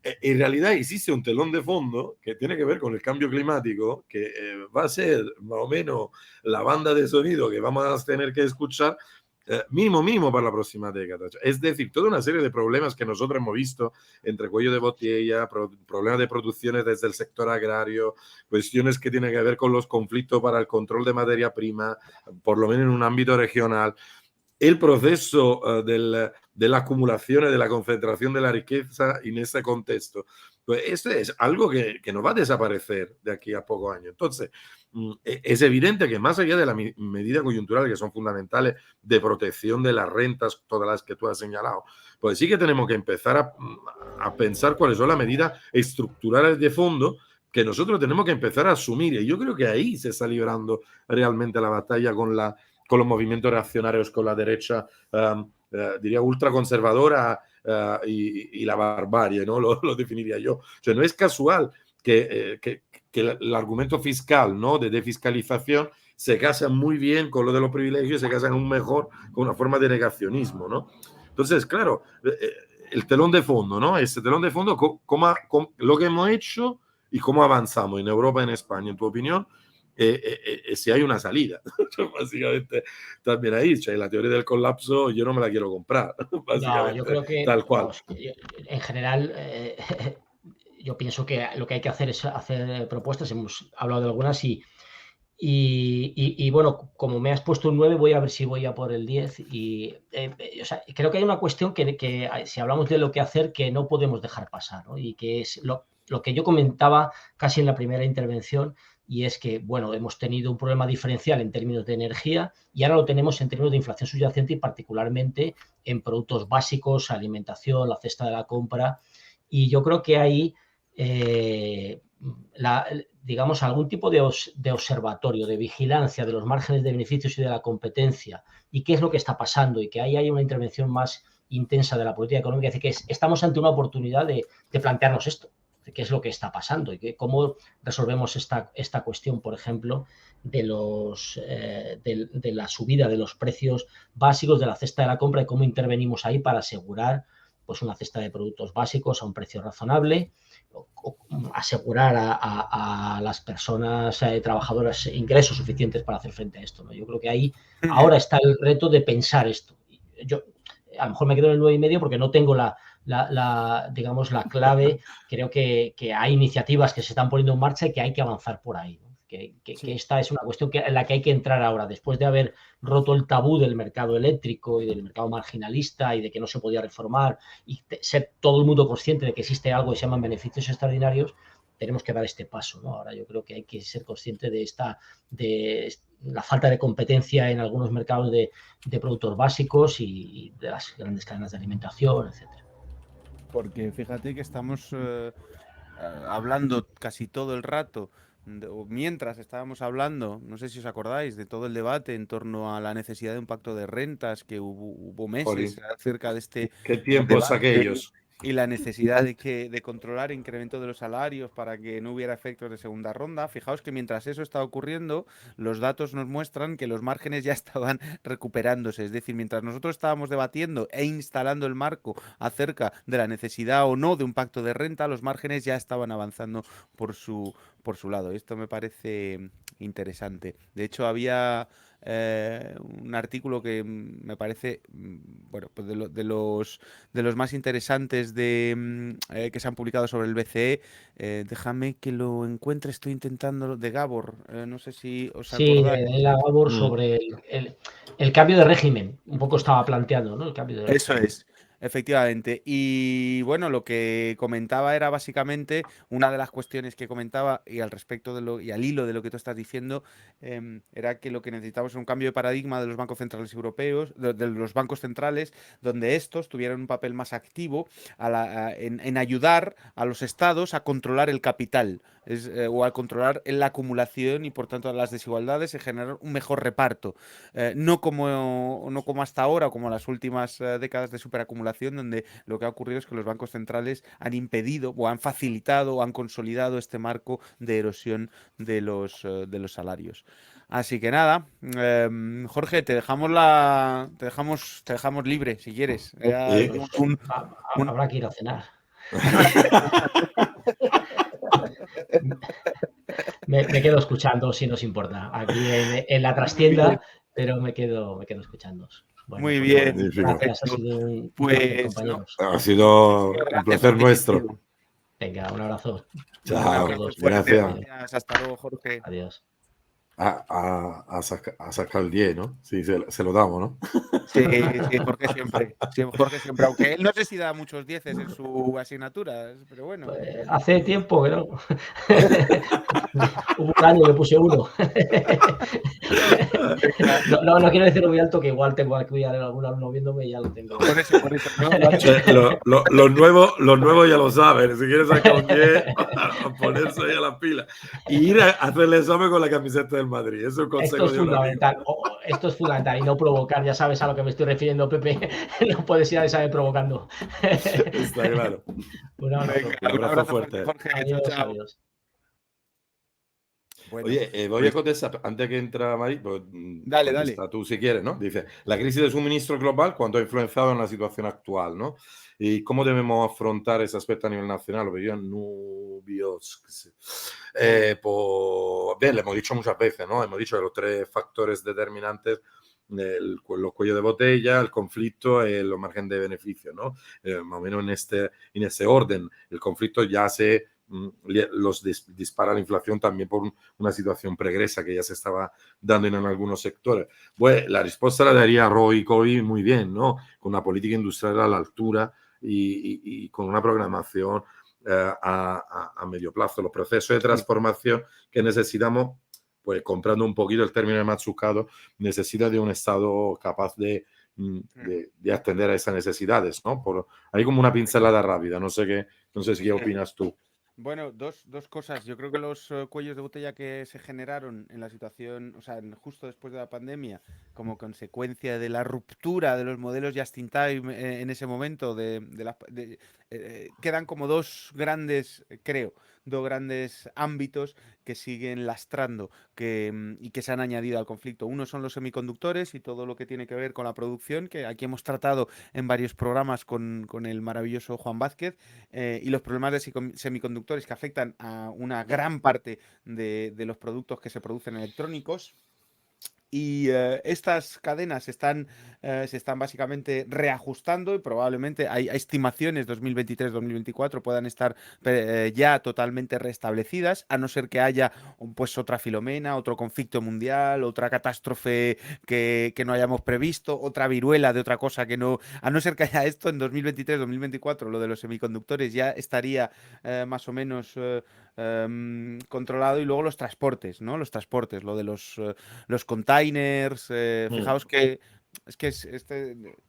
En realidad existe un telón de fondo que tiene que ver con el cambio climático, que va a ser más o menos la banda de sonido que vamos a tener que escuchar mínimo para la próxima década. Es decir, toda una serie de problemas que nosotros hemos visto entre cuello de botella, problemas de producciones desde el sector agrario, cuestiones que tienen que ver con los conflictos para el control de materia prima, por lo menos en un ámbito regional. El proceso de la acumulación y de la concentración de la riqueza en ese contexto. Pues este es algo que no va a desaparecer de aquí a pocos años. Entonces, es evidente que más allá de la medida coyuntural, que son fundamentales de protección de las rentas, todas las que tú has señalado, pues sí que tenemos que empezar a pensar cuáles son las medidas estructurales de fondo que nosotros tenemos que empezar a asumir. Y yo creo que ahí se está librando realmente la batalla con los movimientos reaccionarios, con la derecha, diría, ultraconservadora y la barbarie, ¿no? Lo definiría yo. O sea, no es casual que el argumento fiscal, ¿no? De desfiscalización se casa muy bien con lo de los privilegios, se casa aún mejor con una forma de negacionismo, ¿no? Entonces, claro, el telón de fondo, ¿no? Ese telón de fondo, ¿cómo lo que hemos hecho y cómo avanzamos en Europa, en España, en tu opinión? Si hay una salida. Básicamente, también ahí, o sea, la teoría del colapso yo no me la quiero comprar. Básicamente, no, yo creo que, tal cual. En general, yo pienso que lo que hay que hacer es hacer propuestas. Hemos hablado de algunas y Y bueno, como me has puesto un 9, voy a ver si voy a por el 10. O sea, creo que hay una cuestión que si hablamos de lo que hacer, que no podemos dejar pasar, ¿no? Y que es lo que yo comentaba casi en la primera intervención, y es que, bueno, hemos tenido un problema diferencial en términos de energía y ahora lo tenemos en términos de inflación subyacente y particularmente en productos básicos, alimentación, la cesta de la compra. Y yo creo que ahí, digamos, algún tipo de observatorio, de vigilancia de los márgenes de beneficios y de la competencia y qué es lo que está pasando, y que ahí hay una intervención más intensa de la política económica. Es decir, que estamos ante una oportunidad de plantearnos esto, de qué es lo que está pasando y cómo resolvemos esta cuestión, por ejemplo, de la subida de los precios básicos de la cesta de la compra y cómo intervenimos ahí para asegurar pues una cesta de productos básicos a un precio razonable, o asegurar a las personas trabajadoras ingresos suficientes para hacer frente a esto, ¿no? Yo creo que ahí ahora está el reto de pensar esto. Yo a lo mejor me quedo en el 9,5 porque no tengo digamos, la clave. Creo que hay iniciativas que se están poniendo en marcha y que hay que avanzar por ahí, ¿no? Que esta es una cuestión en la que hay que entrar ahora, después de haber roto el tabú del mercado eléctrico y del mercado marginalista y de que no se podía reformar, y ser todo el mundo consciente de que existe algo que se llaman beneficios extraordinarios. Tenemos que dar este paso, ¿no? Ahora yo creo que hay que ser consciente de la falta de competencia en algunos mercados de productos básicos y de las grandes cadenas de alimentación, etcétera. Porque fíjate que estamos hablando casi todo el rato, mientras estábamos hablando, no sé si os acordáis, de todo el debate en torno a la necesidad de un pacto de rentas, que hubo meses acerca de este ¿Qué tiempos debate, aquellos? y la necesidad de controlar el incremento de los salarios para que no hubiera efectos de segunda ronda. Fijaos que mientras eso estaba ocurriendo, los datos nos muestran que los márgenes ya estaban recuperándose. Es decir, mientras nosotros estábamos debatiendo e instalando el marco acerca de la necesidad o no de un pacto de renta, los márgenes ya estaban avanzando por su lado. Esto me parece interesante. De hecho, había un artículo que me parece, bueno, pues de los más interesantes que se han publicado sobre el BCE. Déjame que lo encuentre, estoy intentando, de Gabor, no sé si os acordáis. Sí, de Gabor sobre el cambio de régimen, un poco estaba planteando, ¿no? El cambio de Eso es. Efectivamente. Y bueno, lo que comentaba era básicamente una de las cuestiones que comentaba, y al respecto y al hilo de lo que tú estás diciendo, era que lo que necesitamos es un cambio de paradigma de los bancos centrales europeos, de los bancos centrales, donde estos tuvieran un papel más activo en ayudar a los estados a controlar el capital, o a controlar la acumulación y por tanto las desigualdades, y generar un mejor reparto. No como hasta ahora, o como las últimas décadas de superacumulación, donde lo que ha ocurrido es que los bancos centrales han impedido o han facilitado o han consolidado este marco de erosión de los salarios. Así que nada, Jorge, te dejamos libre si quieres. Habrá que ir a cenar. Me quedo escuchando, si nos importa, aquí en la trastienda, pero me quedo escuchando. Bueno, muy bien. Gracias, ha sido un placer, compañeros. Ha sido un placer nuestro. Venga, un abrazo. Chao. Gracias. Hasta luego, Jorge. Adiós. Ha sacado el 10, ¿no? Sí, se lo damos, ¿no? Sí, Jorge siempre. Aunque él no sé si da muchos 10 en su asignatura, pero bueno. Pues hace tiempo que no. Hubo un año que puse 1. No quiero decirlo muy alto, que igual tengo aquí algún alumno viéndome y ya lo tengo. Por eso, ¿no? Los nuevos ya lo saben. Si quieres sacar un 10, a ponerse ahí a la pila. Y ir a hacer el examen con la camiseta del Madrid. Es un consejo de un amigo. Esto es fundamental. Y no provocar, ya sabes a lo que me estoy refiriendo, Pepe. No puedes ir al examen provocando. Está claro. Un abrazo fuerte. Jorge. Adiós. Bueno, oye, voy a contestar antes que entra Mari. Pues, dale. Tú si quieres, ¿no? Dice, la crisis de suministro global, ¿cuánto ha influenciado en la situación actual, ¿no? Y cómo debemos afrontar ese aspecto a nivel nacional. Lo veía Nubios. Pues bien, le hemos dicho muchas veces, ¿no? Hemos dicho que los 3 factores determinantes, los cuellos de botella, el conflicto los márgenes de beneficio, ¿no? Más o menos en este orden. El conflicto ya se dispara la inflación también por una situación pregresa que ya se estaba dando en algunos sectores. Pues la respuesta la daría Roy Coy muy bien, ¿no? Con una política industrial a la altura y con una programación a medio plazo. Los procesos de transformación que necesitamos, pues comprando un poquito el término de Matsukato, necesita de un Estado capaz de atender a esas necesidades, ¿no? Hay como una pincelada rápida, no sé qué opinas tú. Bueno, dos cosas. Yo creo que los cuellos de botella que se generaron en la situación, o sea, justo después de la pandemia, como consecuencia de la ruptura de los modelos just in time en ese momento, quedan como dos grandes ámbitos que siguen lastrando y que se han añadido al conflicto. Uno son los semiconductores y todo lo que tiene que ver con la producción, que aquí hemos tratado en varios programas con el maravilloso Juan Vázquez, y los problemas de semiconductores que afectan a una gran parte de los productos que se producen electrónicos. Y estas cadenas se están básicamente reajustando y probablemente hay estimaciones 2023-2024 puedan estar ya totalmente restablecidas, a no ser que haya pues otra Filomena, otro conflicto mundial, otra catástrofe que no hayamos previsto, otra viruela de otra cosa que no... A no ser que haya esto en 2023-2024, lo de los semiconductores ya estaría más o menos controlado. Y luego los transportes, ¿no? Lo de los containers. Fijaos que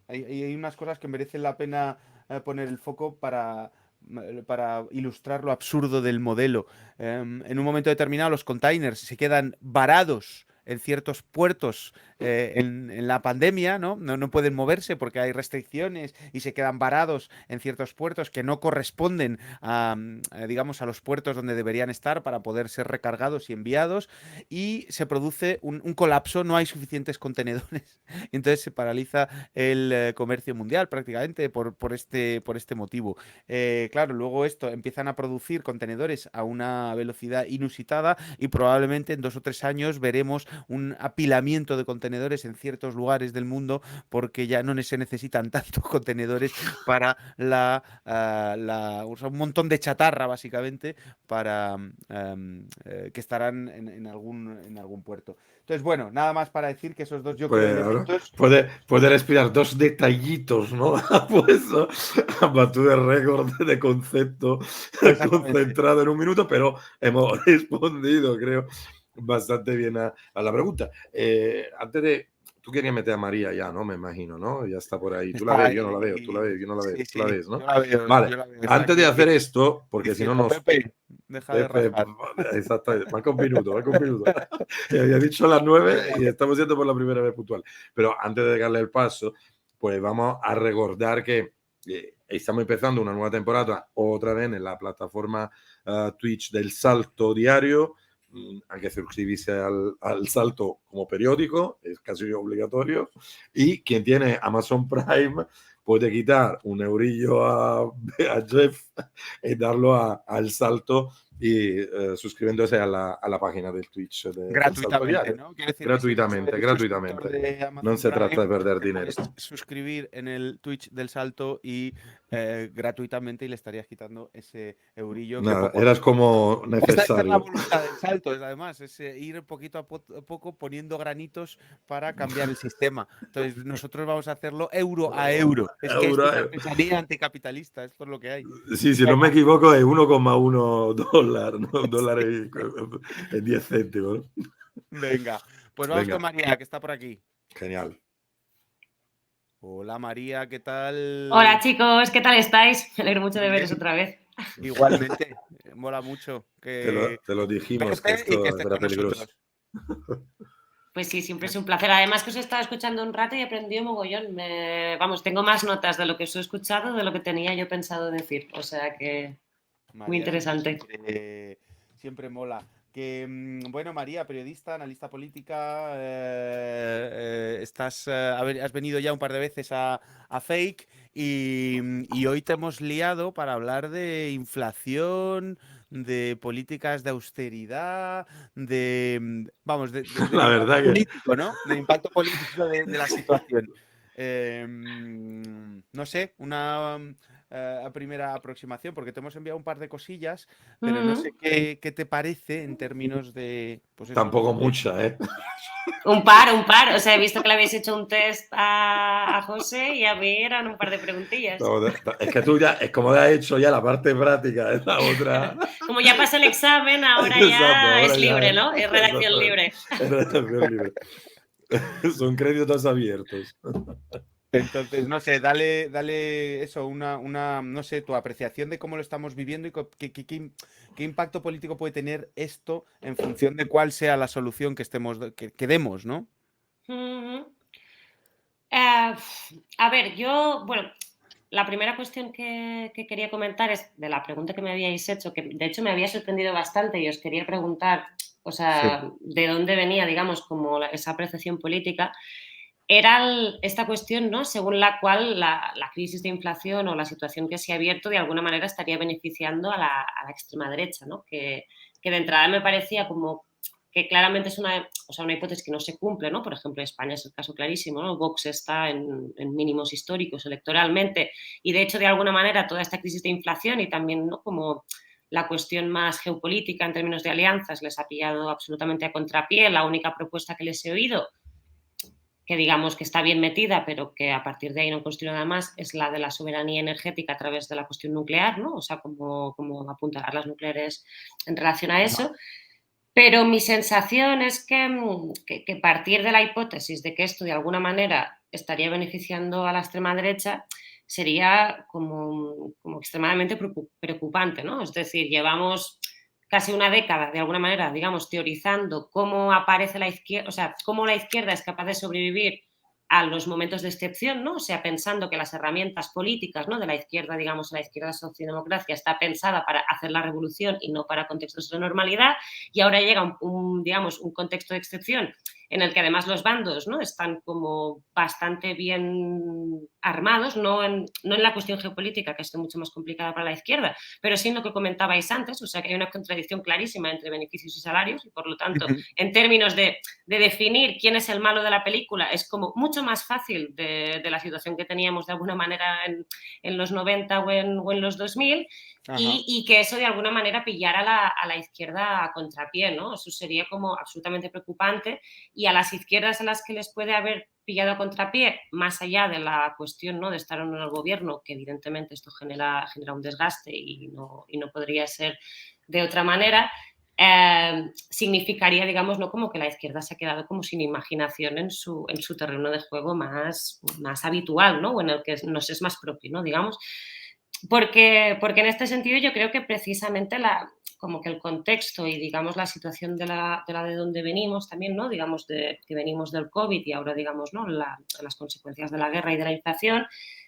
hay unas cosas que merecen la pena poner el foco para ilustrar lo absurdo del modelo. En un momento determinado los containers se quedan varados en ciertos puertos en la pandemia, ¿no? No pueden moverse porque hay restricciones y se quedan varados en ciertos puertos que no corresponden digamos, a los puertos donde deberían estar para poder ser recargados y enviados, y se produce un colapso, no hay suficientes contenedores, entonces se paraliza el comercio mundial prácticamente por este motivo. Claro, luego empiezan a producir contenedores a una velocidad inusitada y probablemente en 2 o 3 años veremos un apilamiento de contenedores en ciertos lugares del mundo porque ya no se necesitan tantos contenedores para un montón de chatarra básicamente para que estarán en algún puerto. Entonces, bueno, nada más para decir que esos dos yo creo puede respirar dos detallitos, ¿no? Pues a batu de récord de concepto concentrado en un minuto, pero hemos respondido, creo, bastante bien a la pregunta. Antes de... Tú querías meter a María ya, ¿no? Me imagino, ¿no? Ya está por ahí. Tú la ves, yo no la veo. Tú la ves, yo no la veo. Sí, tú la ves, ¿no? Yo la veo, vale. Yo la veo, antes de hacer esto, porque si no nos... Pepe, deja de rajar. Exactamente. Va con minuto. Ya había dicho a las 9 y estamos yendo por la primera vez puntual. Pero antes de darle el paso, pues vamos a recordar que estamos empezando una nueva temporada otra vez en la plataforma Twitch del Salto Diario. Hay que suscribirse al Salto como periódico, es casi obligatorio, y quien tiene Amazon Prime puede quitar un eurillo a Jeff y darlo al Salto y suscribiéndose a la página del Twitch gratuitamente, ¿no? Decir, gratuitamente. No se trata de perder dinero. Suscribir en el Twitch del Salto y gratuitamente, y le estarías quitando ese eurillo. Nada, eras como necesario. Esta es la voluntad del Salto, además, es ir poquito a poco poniendo granitos para cambiar el sistema. Entonces nosotros vamos a hacerlo euro a euro. Es que esto es una pesadilla anticapitalista, esto es lo que hay. Sí, si no me equivoco, es 1,1 dólar, ¿no? $1 en 10 céntimos. Venga, pues vamos con María, que está por aquí. Genial. Hola María, ¿qué tal? Hola chicos, ¿qué tal estáis? Me alegro mucho de veros otra vez. Igualmente, mola mucho. Te lo dijimos que esto era peligroso. Pues sí, siempre es un placer. Además que os he estado escuchando un rato y he aprendido mogollón. Vamos, tengo más notas de lo que os he escuchado de lo que tenía yo pensado decir. O sea que María, muy interesante. Siempre mola. Bueno, María, periodista, analista política, has venido ya un par de veces a Fake y hoy te hemos liado para hablar de inflación, de políticas de austeridad, de la verdad político, ¿no? De impacto político de la situación. No sé, primera aproximación, porque te hemos enviado un par de cosillas, pero no sé qué te parece en términos de... Pues eso, Tampoco mucha, ¿eh? Un par. O sea, he visto que le habéis hecho un test a José y a mí eran un par de preguntillas. No, es que tú ya, es como has hecho ya la parte práctica, es la otra. Como ya pasé el examen, ahora ya es libre, ¿no? Es redacción libre. Es redacción libre. Son créditos abiertos. Entonces, no sé, dale eso, no sé, tu apreciación de cómo lo estamos viviendo y qué impacto político puede tener esto en función de cuál sea la solución que demos, ¿no? A ver, bueno, la primera cuestión que quería comentar es de la pregunta que me habíais hecho, que de hecho me había sorprendido bastante y os quería preguntar, o sea, de dónde venía, digamos, como esa apreciación política. Era esta cuestión, ¿no? Según la cual la crisis de inflación o la situación que se ha abierto de alguna manera estaría beneficiando a la extrema derecha, ¿no? Que de entrada me parecía como que claramente es una hipótesis que no se cumple, ¿no? Por ejemplo, en España es el caso clarísimo, ¿no? Vox está en mínimos históricos electoralmente y, de hecho, de alguna manera toda esta crisis de inflación y también, ¿no? Como la cuestión más geopolítica en términos de alianzas les ha pillado absolutamente a contrapié. La única propuesta que les he oído, que digamos que está bien metida, pero que a partir de ahí no construye nada más, es la de la soberanía energética a través de la cuestión nuclear, ¿no? O sea, como apuntalar las nucleares en relación a eso. Pero mi sensación es que partir de la hipótesis de que esto de alguna manera estaría beneficiando a la extrema derecha sería como extremadamente preocupante, ¿no? Es decir, llevamos casi una década, de alguna manera, digamos, teorizando cómo aparece la izquierda, o sea, cómo la izquierda es capaz de sobrevivir a los momentos de excepción, ¿no? O sea, pensando que las herramientas políticas, ¿no? De la izquierda, digamos, la izquierda socialdemocracia está pensada para hacer la revolución y no para contextos de normalidad, y ahora llega digamos, un contexto de excepción en el que además los bandos, ¿no? Están como bastante bien armados, no en la cuestión geopolítica, que es mucho más complicada para la izquierda, pero sí en lo que comentabais antes, o sea, que hay una contradicción clarísima entre beneficios y salarios, y por lo tanto, en términos de definir quién es el malo de la película, es como mucho más fácil de la situación que teníamos de alguna manera en los 90 o en los 2000, y que eso de alguna manera pillara a la izquierda a contrapié, ¿no? Eso sería como absolutamente preocupante, y a las izquierdas a las que les puede haber pillado a contrapié, más allá de la cuestión, ¿no? De estar en el gobierno, que evidentemente esto genera un desgaste y no podría ser de otra manera, significaría, digamos, ¿no? Como que la izquierda se ha quedado como sin imaginación en su terreno de juego más habitual, ¿no? O en el que nos es más propio, ¿no? Digamos. Porque en este sentido yo creo que precisamente como que el contexto y, digamos, la situación de donde venimos también, ¿no? Digamos, que venimos del COVID y ahora, digamos, ¿no? Las consecuencias de la guerra y de la inflación,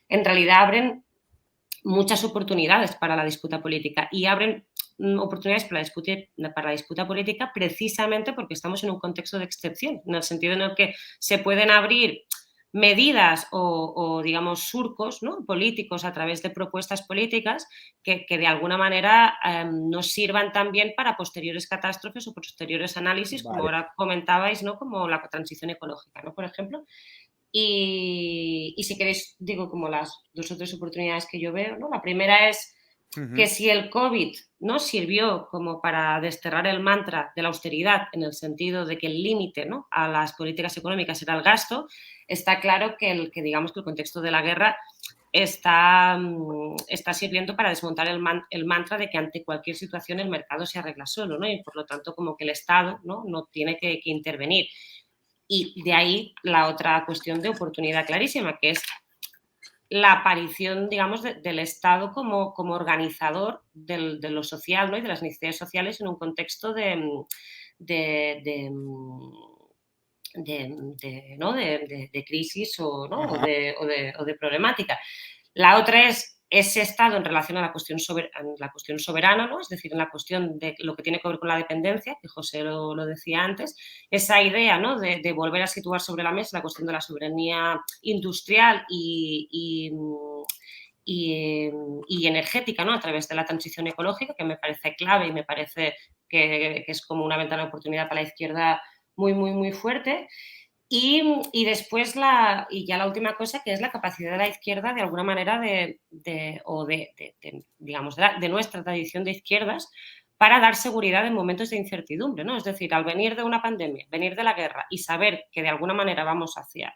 en realidad abren muchas oportunidades para la disputa política, y abren oportunidades para la disputa política precisamente porque estamos en un contexto de excepción, en el sentido en el que se pueden abrir medidas o digamos, surcos, ¿no? Políticos a través de propuestas políticas que de alguna manera nos sirvan también para posteriores catástrofes o posteriores análisis, como ahora comentabais, ¿no? Como la transición ecológica, ¿no? Por ejemplo. Y si queréis, digo como las dos o tres oportunidades que yo veo, ¿no? La primera es que si el COVID no sirvió como para desterrar el mantra de la austeridad, en el sentido de que el límite, ¿no? A las políticas económicas era el gasto, está claro que digamos que el contexto de la guerra está sirviendo para desmontar el mantra de que ante cualquier situación el mercado se arregla solo, ¿no? Y por lo tanto como que el Estado no tiene que intervenir. Y de ahí la otra cuestión de oportunidad clarísima, que es la aparición, digamos, del Estado como organizador de lo social, ¿no? Y de las necesidades sociales en un contexto de crisis o de problemática. La otra es ese Estado en relación a la cuestión soberana, ¿no? Es decir, en la cuestión de lo que tiene que ver con la dependencia, que José lo decía antes, esa idea, ¿no? de volver a situar sobre la mesa la cuestión de la soberanía industrial y energética, ¿no? A través de la transición ecológica, que me parece clave y me parece que es como una ventana de oportunidad para la izquierda muy, muy, muy fuerte. Y después y ya la última cosa, que es la capacidad de la izquierda, de alguna manera, digamos, de nuestra tradición de izquierdas, para dar seguridad en momentos de incertidumbre, ¿no? Es decir, al venir de una pandemia, venir de la guerra y saber que de alguna manera vamos hacia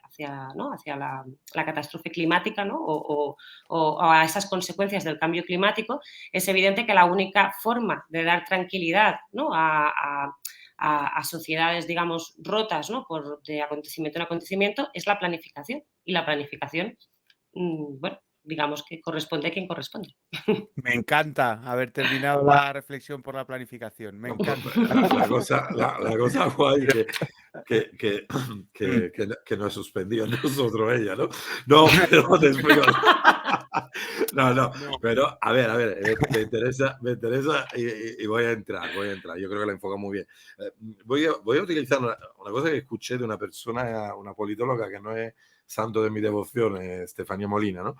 la catástrofe climática, ¿no? o a esas consecuencias del cambio climático, es evidente que la única forma de dar tranquilidad, ¿no? a sociedades, digamos, rotas, ¿no? De acontecimiento en acontecimiento, es la planificación. Y la planificación, bueno, digamos que corresponde a quien corresponde. Me encanta haber terminado la reflexión por la planificación. Me encanta. La cosa guay que nos suspendió nosotros ella, ¿no? No, pero te explico. No, pero a ver, me interesa y voy a entrar. Yo creo que la enfoca muy bien. Voy a utilizar una cosa que escuché de una persona, una politóloga que no es santo de mi devoción, Estefanía Molina, ¿no?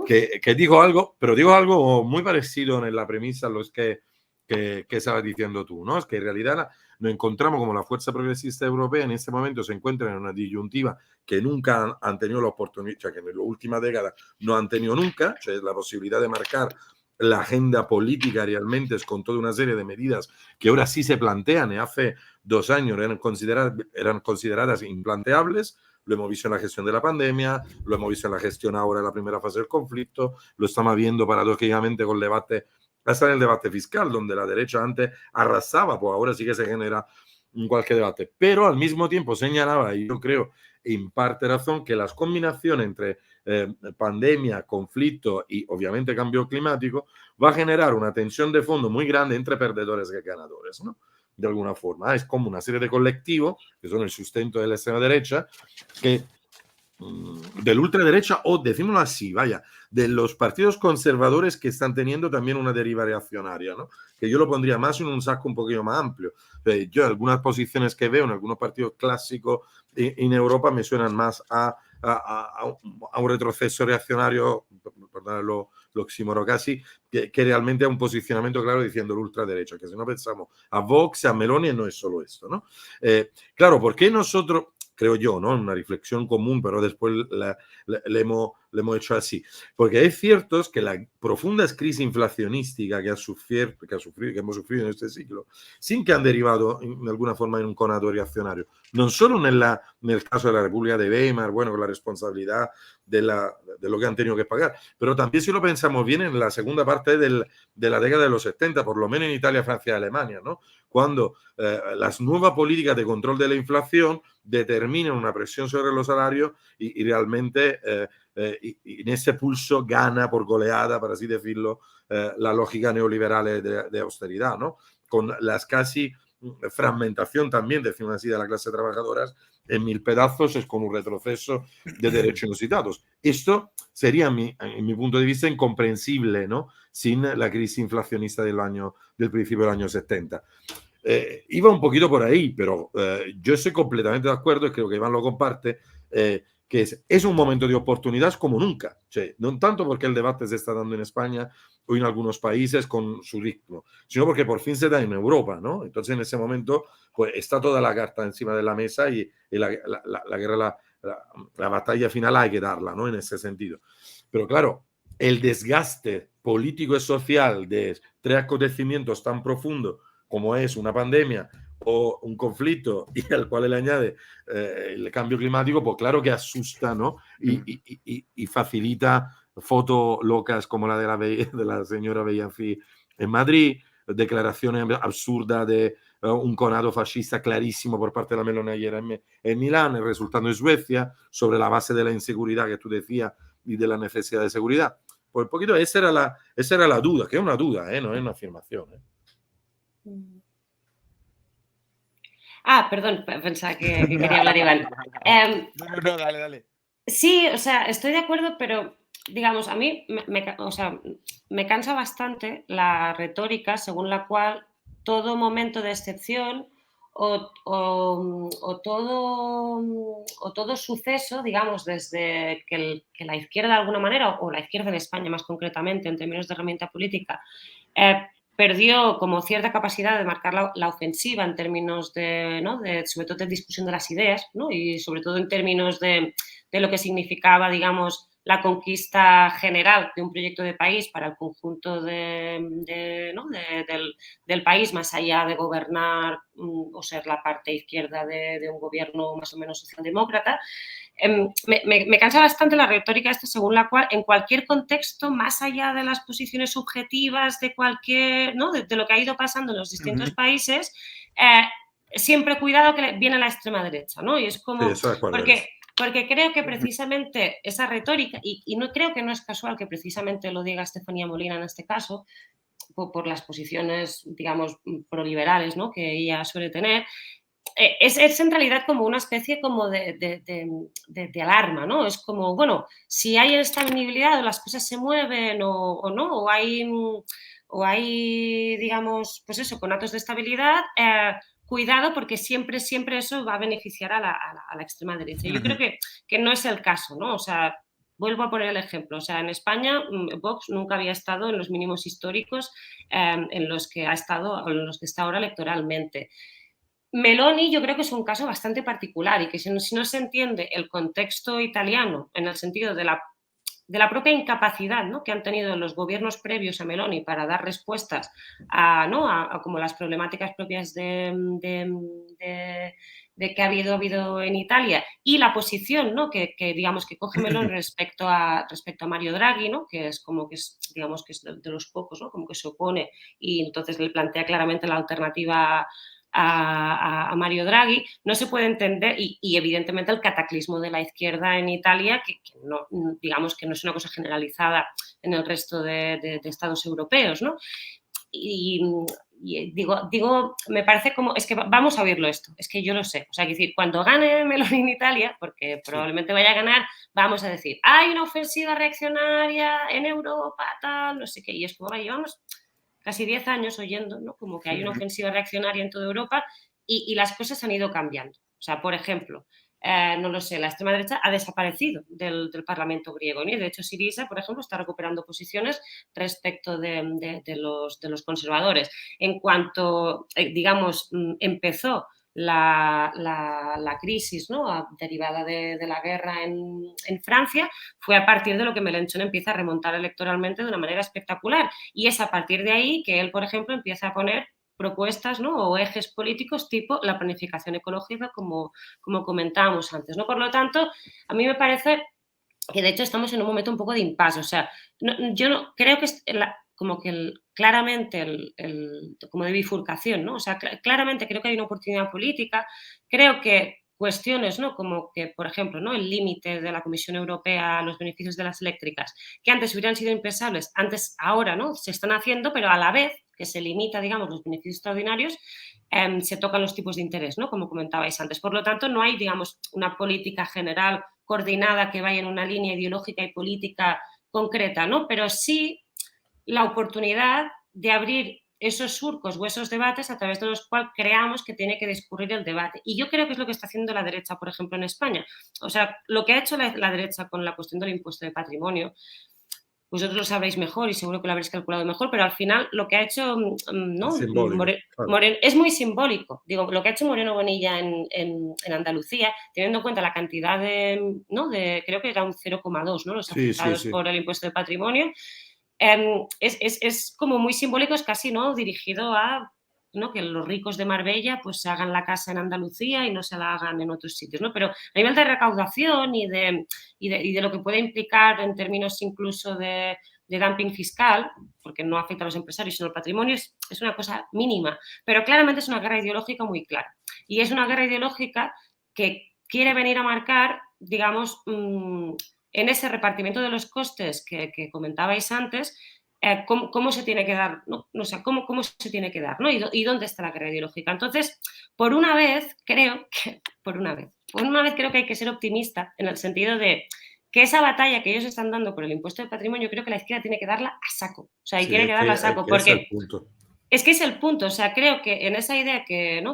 Que dijo algo, pero dijo algo muy parecido en la premisa a lo que estabas diciendo tú, ¿no? Es que en realidad nos encontramos como la fuerza progresista europea en este momento se encuentra en una disyuntiva que nunca han tenido la oportunidad, cioè que en la última década no han tenido nunca, cioè la posibilidad de marcar la agenda política realmente es con toda una serie de medidas que ahora sí se plantean y hace 2 años eran consideradas implanteables. Lo hemos visto en la gestión de la pandemia, lo hemos visto en la gestión ahora en la primera fase del conflicto, lo estamos viendo paradójicamente con el debate, hasta en el debate fiscal, donde la derecha antes arrasaba, pues ahora sí que se genera cualquier debate. Pero al mismo tiempo señalaba, y yo creo en parte razón, que las combinaciones entre pandemia, conflicto y obviamente cambio climático va a generar una tensión de fondo muy grande entre perdedores y ganadores, ¿no? De alguna forma. Es como una serie de colectivos, que son el sustento de la extrema derecha, que de la ultraderecha, o decímoslo así, vaya, de los partidos conservadores que están teniendo también una deriva reaccionaria, ¿no? Que yo lo pondría más en un saco un poquito más amplio. Yo algunas posiciones que veo en algunos partidos clásicos en Europa me suenan más a un retroceso reaccionario, perdón lo oxímoro casi, que realmente a un posicionamiento claro diciendo la ultraderecha, que si no pensamos a Vox, a Meloni, no es solo esto, ¿no? Claro, ¿por qué nosotros, creo yo, ¿no? Una reflexión común, pero después le hemos hecho así? Porque es cierto que la profunda crisis inflacionística que hemos sufrido en este siglo, sin que han derivado de alguna forma en un conato reaccionario, no solo en el caso de la República de Weimar, bueno, con la responsabilidad de lo que han tenido que pagar, pero también si lo pensamos bien en la segunda parte de la década de los 70, por lo menos en Italia, Francia y Alemania, ¿no? Cuando las nuevas políticas de control de la inflación determinan una presión sobre los salarios y realmente y en ese pulso gana por goleada, por así decirlo, la lógica neoliberal de austeridad, ¿no? Con las casi fragmentación también, decimos así, de la clase trabajadora en 1000 pedazos, es con un retroceso de derechos inusitados. Esto sería, en mi punto de vista, incomprensible, ¿no? Sin la crisis inflacionista del principio del año 70. Iba un poquito por ahí, pero yo estoy completamente de acuerdo y creo que Iván lo comparte, que es un momento de oportunidades como nunca. Cioè, no tanto porque el debate se está dando en España o en algunos países con su ritmo, sino porque por fin se da en Europa, ¿no? Entonces en ese momento pues está toda la carta encima de la mesa y la guerra, la batalla final hay que darla, ¿no? En ese sentido. Pero claro, el desgaste político y social de 3 acontecimientos tan profundos como es una pandemia o un conflicto y al cual le añade el cambio climático, pues claro que asusta, ¿no? Y facilita fotos locas como la de la señora Bellafi en Madrid, declaraciones absurdas de un conato fascista clarísimo por parte de la Meloni ayer en Milán, resultando en Suecia, sobre la base de la inseguridad que tú decías y de la necesidad de seguridad. Pues un poquito esa era la duda, que es una duda, no es una afirmación. Perdón, pensaba que quería hablar Iván. No, dale. Sí, o sea, estoy de acuerdo, pero digamos, a mí me cansa bastante la retórica según la cual todo momento de excepción o todo suceso, digamos, desde que la izquierda de alguna manera, o la izquierda en España más concretamente, en términos de herramienta política, perdió como cierta capacidad de marcar la ofensiva en términos de, ¿no? sobre todo de discusión de las ideas, ¿no? Y sobre todo en términos de lo que significaba, digamos, la conquista general de un proyecto de país para el conjunto del país, más allá de gobernar o ser la parte izquierda de un gobierno más o menos socialdemócrata. Me cansa bastante la retórica esta según la cual en cualquier contexto, más allá de las posiciones subjetivas de cualquier, ¿no? de lo que ha ido pasando en los distintos países, siempre cuidado que viene la extrema derecha, ¿no? Y es como... Porque creo que precisamente esa retórica, y no creo que no es casual que precisamente lo diga Estefanía Molina en este caso, por las posiciones, digamos, proliberales, ¿no? que ella suele tener, es en realidad como una especie como de alarma, ¿no? Es como, bueno, si hay estabilidad o las cosas se mueven o no, o hay, digamos, pues eso, conatos de estabilidad, cuidado porque siempre eso va a beneficiar a la extrema derecha. Yo creo que no es el caso, ¿no? O sea, vuelvo a poner el ejemplo. O sea, en España Vox nunca había estado en los mínimos históricos en los que está ahora electoralmente. Meloni yo creo que es un caso bastante particular y que si no se entiende el contexto italiano en el sentido de la propia incapacidad, ¿no? que han tenido los gobiernos previos a Meloni para dar respuestas a como las problemáticas propias de que ha habido en Italia y la posición, ¿no? que digamos que coge Meloni respecto a Mario Draghi, ¿no? que es como que es, digamos que es de los pocos, ¿no? como que se opone y entonces le plantea claramente la alternativa a Mario Draghi, no se puede entender, y evidentemente el cataclismo de la izquierda en Italia, que no, digamos que no es una cosa generalizada en el resto de estados europeos, ¿no? Y digo, me parece como, es que vamos a oírlo esto, es que yo lo sé, o sea, decir, cuando gane Meloni en Italia, porque probablemente vaya a ganar, vamos a decir, hay una ofensiva reaccionaria en Europa, tal, no sé qué, y es como, llevamos casi 10 años oyendo, ¿no? Como que hay una ofensiva reaccionaria en toda Europa y las cosas han ido cambiando. O sea, por ejemplo, no lo sé, la extrema derecha ha desaparecido del Parlamento griego, ¿no? Y de hecho Syriza, por ejemplo, está recuperando posiciones respecto de los conservadores. En cuanto, digamos, empezó la crisis, ¿no? derivada de la guerra en Francia, fue a partir de lo que Mélenchon empieza a remontar electoralmente de una manera espectacular. Y es a partir de ahí que él, por ejemplo, empieza a poner propuestas, ¿no? o ejes políticos tipo la planificación ecológica, como comentábamos antes, ¿no? Por lo tanto, a mí me parece que de hecho estamos en un momento un poco de impasse. O sea, yo no creo que es como que claramente como de bifurcación, ¿no? O sea, claramente creo que hay una oportunidad política. Creo que cuestiones, ¿no? como que, por ejemplo, ¿no? el límite de la Comisión Europea a los beneficios de las eléctricas, que antes hubieran sido impensables, ahora, ¿no? se están haciendo, pero a la vez que se limita, digamos, los beneficios extraordinarios, se tocan los tipos de interés, ¿no? como comentabais antes. Por lo tanto, no hay, digamos, una política general coordinada que vaya en una línea ideológica y política concreta, ¿no? Pero sí la oportunidad de abrir esos surcos o esos debates a través de los cuales creamos que tiene que discurrir el debate. Y yo creo que es lo que está haciendo la derecha, por ejemplo, en España. O sea, lo que ha hecho la derecha con la cuestión del impuesto de patrimonio, vosotros lo sabréis mejor y seguro que lo habréis calculado mejor, pero al final lo que ha hecho, ¿no? Es muy simbólico. Digo, lo que ha hecho Moreno Bonilla en Andalucía, teniendo en cuenta la cantidad creo que era un 0,2, ¿no? los afectados por el impuesto de patrimonio, es como muy simbólico, es casi, ¿no? dirigido a, ¿no? que los ricos de Marbella pues se hagan la casa en Andalucía y no se la hagan en otros sitios, ¿no? Pero a nivel de recaudación y de lo que puede implicar en términos incluso de dumping fiscal, porque no afecta a los empresarios sino al patrimonio, es una cosa mínima, pero claramente es una guerra ideológica muy clara y es una guerra ideológica que quiere venir a marcar, digamos, en ese repartimiento de los costes que comentabais antes, cómo se tiene que dar, ¿no? O sea, cómo se tiene que dar, ¿no? Y dónde está la guerra ideológica. Entonces, por una vez creo que hay que ser optimista en el sentido de que esa batalla que ellos están dando por el impuesto de patrimonio, creo que la izquierda tiene que darla a saco. O sea, tiene que darla a saco, porque es que es el punto. O sea, creo que en esa idea que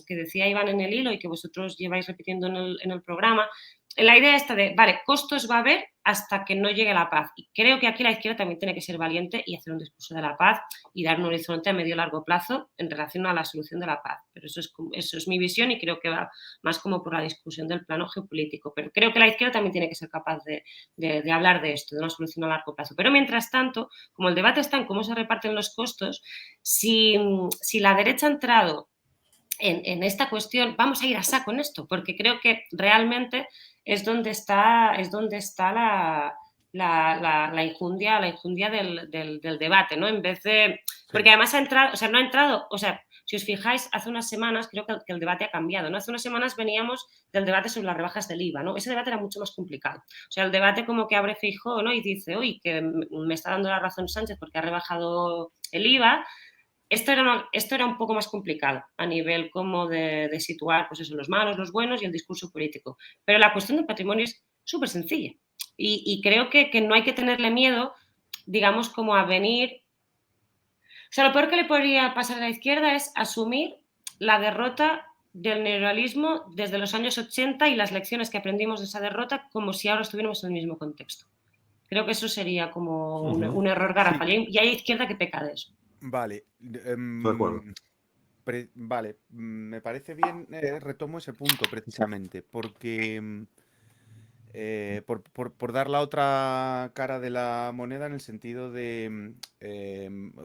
decía Iván en el hilo y que vosotros lleváis repitiendo en el programa, la idea esta de, vale, costos va a haber hasta que no llegue la paz. Y creo que aquí la izquierda también tiene que ser valiente y hacer un discurso de la paz y dar un horizonte a medio y largo plazo en relación a la solución de la paz. Pero eso es mi visión y creo que va más como por la discusión del plano geopolítico. Pero creo que la izquierda también tiene que ser capaz de hablar de esto, de una solución a largo plazo. Pero mientras tanto, como el debate está en cómo se reparten los costos, si la derecha ha entrado en esta cuestión, vamos a ir a saco en esto, porque creo que realmente es donde está la injundia del debate, ¿no? En vez de... Porque además ha entrado, o sea, no ha entrado, o sea, si os fijáis, hace unas semanas creo que el debate ha cambiado, ¿no? Hace unas semanas veníamos del debate sobre las rebajas del IVA, ¿no? Ese debate era mucho más complicado. O sea, el debate como que abre Feijóo, ¿no? Y dice, uy, que me está dando la razón Sánchez porque ha rebajado el IVA. Esto era un poco más complicado a nivel como de situar pues eso, los malos, los buenos y el discurso político. Pero la cuestión del patrimonio es súper sencilla y creo que no hay que tenerle miedo, digamos, como a venir... O sea, lo peor que le podría pasar a la izquierda es asumir la derrota del neoliberalismo desde los años 80 y las lecciones que aprendimos de esa derrota como si ahora estuviéramos en el mismo contexto. Creo que eso sería como un error garrafal. Sí. Y hay izquierda que peca de eso. Vale. Vale, me parece bien, retomo ese punto precisamente, porque por dar la otra cara de la moneda en el sentido de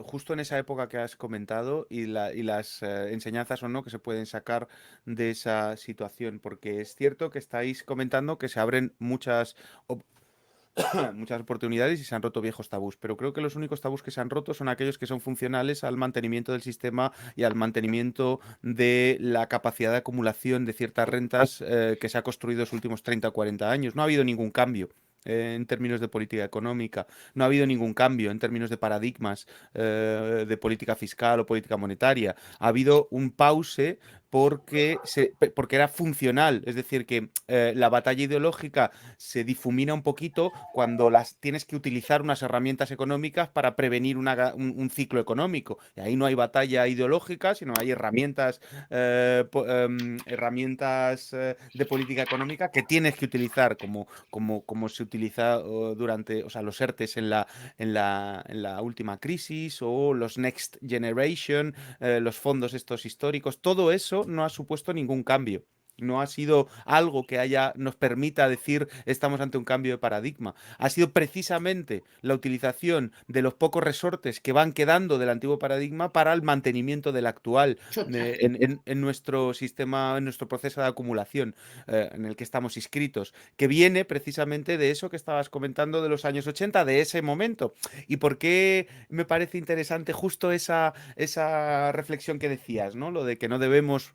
justo en esa época que has comentado y las enseñanzas o no que se pueden sacar de esa situación, porque es cierto que estáis comentando que se abren muchas oportunidades y se han roto viejos tabús, pero creo que los únicos tabús que se han roto son aquellos que son funcionales al mantenimiento del sistema y al mantenimiento de la capacidad de acumulación de ciertas rentas que se ha construido los últimos 30 o 40 años. No ha habido ningún cambio en términos de política económica, no ha habido ningún cambio en términos de paradigmas de política fiscal o política monetaria. Ha habido un pause porque era funcional, es decir, que la batalla ideológica se difumina un poquito cuando tienes que utilizar unas herramientas económicas para prevenir un ciclo económico. Y ahí no hay batalla ideológica, sino hay herramientas de política económica que tienes que utilizar como se utiliza durante, o sea, los ERTEs en la última crisis o los Next Generation, los fondos estos históricos, todo eso no ha supuesto ningún cambio. No ha sido algo que nos permita decir estamos ante un cambio de paradigma. Ha sido precisamente la utilización de los pocos resortes que van quedando del antiguo paradigma para el mantenimiento del actual en nuestro sistema, en nuestro proceso de acumulación en el que estamos inscritos, que viene precisamente de eso que estabas comentando de los años 80, de ese momento. ¿Y por qué me parece interesante justo esa reflexión que decías, ¿no? Lo de que no debemos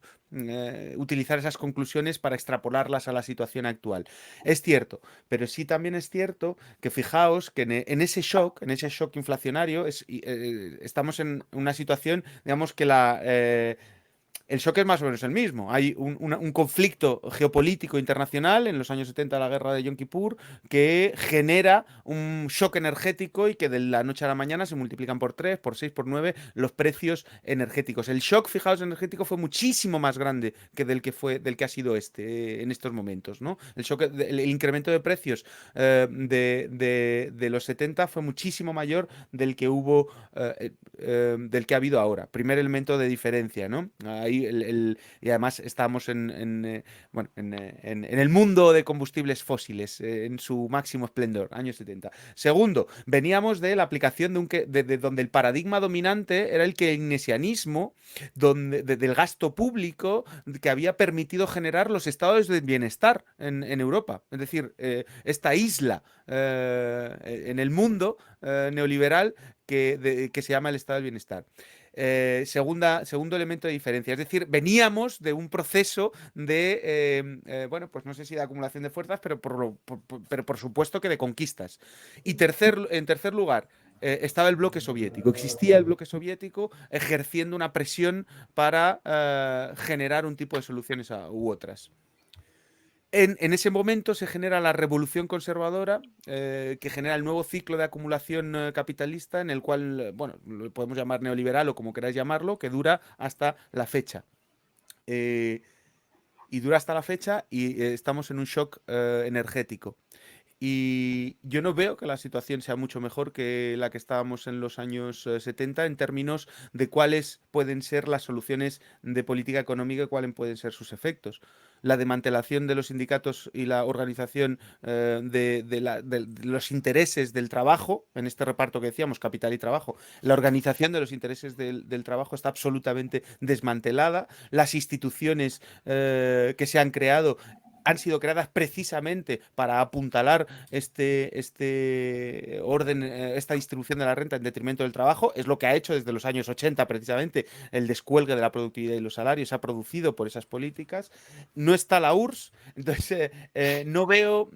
utilizar esas conclusiones para extrapolarlas a la situación actual. Es cierto, pero sí también es cierto que fijaos que en ese shock inflacionario, estamos en una situación, digamos que el shock es más o menos el mismo. Hay un conflicto geopolítico internacional en los años 70, la guerra de Yom Kippur, que genera un shock energético y que de la noche a la mañana se multiplican por 3, por 6, por 9 los precios energéticos. El shock, fijaos, energético fue muchísimo más grande que del que ha sido en estos momentos, ¿no? El incremento de precios de los 70 fue muchísimo mayor del que hubo, del que ha habido ahora. Primer elemento de diferencia, ¿no? Y además estamos en el mundo de combustibles fósiles en su máximo esplendor, años 70. Segundo, veníamos de la aplicación de donde el paradigma dominante era el keynesianismo, del gasto público que había permitido generar los estados de bienestar en Europa. Es decir, esta isla en el mundo neoliberal que se llama el estado del bienestar. Segundo elemento de diferencia, es decir, veníamos de un proceso de, pues no sé si de acumulación de fuerzas, pero por supuesto que de conquistas. Y en tercer lugar, estaba el bloque soviético, existía el bloque soviético ejerciendo una presión para generar un tipo de soluciones u otras. En ese momento se genera la revolución conservadora, que genera el nuevo ciclo de acumulación capitalista, en el cual, lo podemos llamar neoliberal o como queráis llamarlo, que dura hasta la fecha. Y y dura hasta la fecha y estamos en un shock energético. Y yo no veo que la situación sea mucho mejor que la que estábamos en los años 70 en términos de cuáles pueden ser las soluciones de política económica y cuáles pueden ser sus efectos. La desmantelación de los sindicatos y la organización de los intereses del trabajo, en este reparto que decíamos, capital y trabajo, la organización de los intereses del trabajo está absolutamente desmantelada. Las instituciones que se han creado han sido creadas precisamente para apuntalar este orden, esta distribución de la renta en detrimento del trabajo. Es lo que ha hecho desde los años 80 precisamente el descuelgue de la productividad y los salarios, se ha producido por esas políticas. No está la URSS, entonces no veo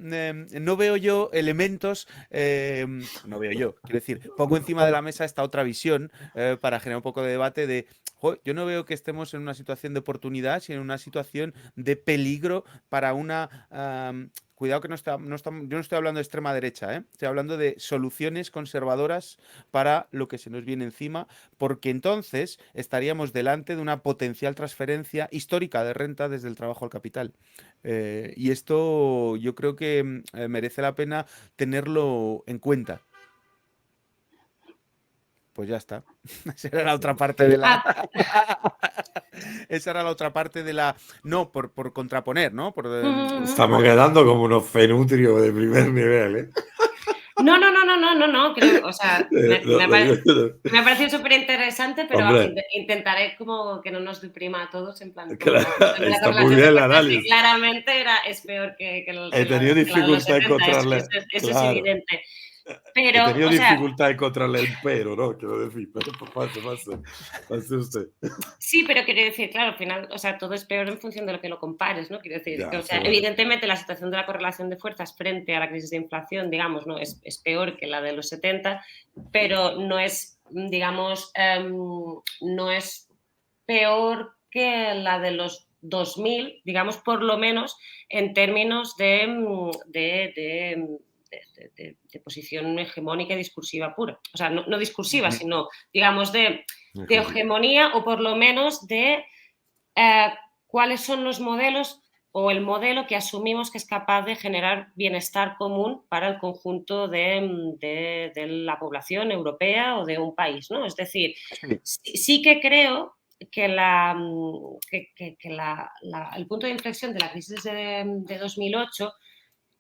yo elementos, no veo yo, quiero decir, pongo encima de la mesa esta otra visión para generar un poco de debate de, yo no veo que estemos en una situación de oportunidad, sino en una situación de peligro para una... cuidado que yo no estoy hablando de extrema derecha, estoy hablando de soluciones conservadoras para lo que se nos viene encima, porque entonces estaríamos delante de una potencial transferencia histórica de renta desde el trabajo al capital. Y esto yo creo que merece la pena tenerlo en cuenta. Pues ya está. Esa era la otra parte de la... Esa era la otra parte de la... No, por contraponer, ¿no? Estamos quedando como unos fenutrios de primer nivel, ¿eh? No. Creo, o sea, me ha parecido súper interesante, pero intentaré como que no nos deprima a todos, en plan... Claro, está muy bien el análisis. Claramente es peor que He tenido dificultad en encontrarle... Eso es evidente. Pero, he tenido dificultad en encontrarle el pero, ¿no? Quiero decir, pero pase usted. Sí, pero quiero decir, claro, al final, o sea, todo es peor en función de lo que lo compares, ¿no? Quiero decir, o sea, evidentemente la situación de la correlación de fuerzas frente a la crisis de inflación, digamos, ¿no? Es peor que la de los 70, pero no es, digamos, no es peor que la de los 2000, digamos, por lo menos en términos de posición hegemónica y discursiva pura. O sea, no discursiva, sino, digamos, de hegemonía o por lo menos de cuáles son los modelos o el modelo que asumimos que es capaz de generar bienestar común para el conjunto de la población europea o de un país, ¿no? Es decir, sí que creo que el punto de inflexión de la crisis de 2008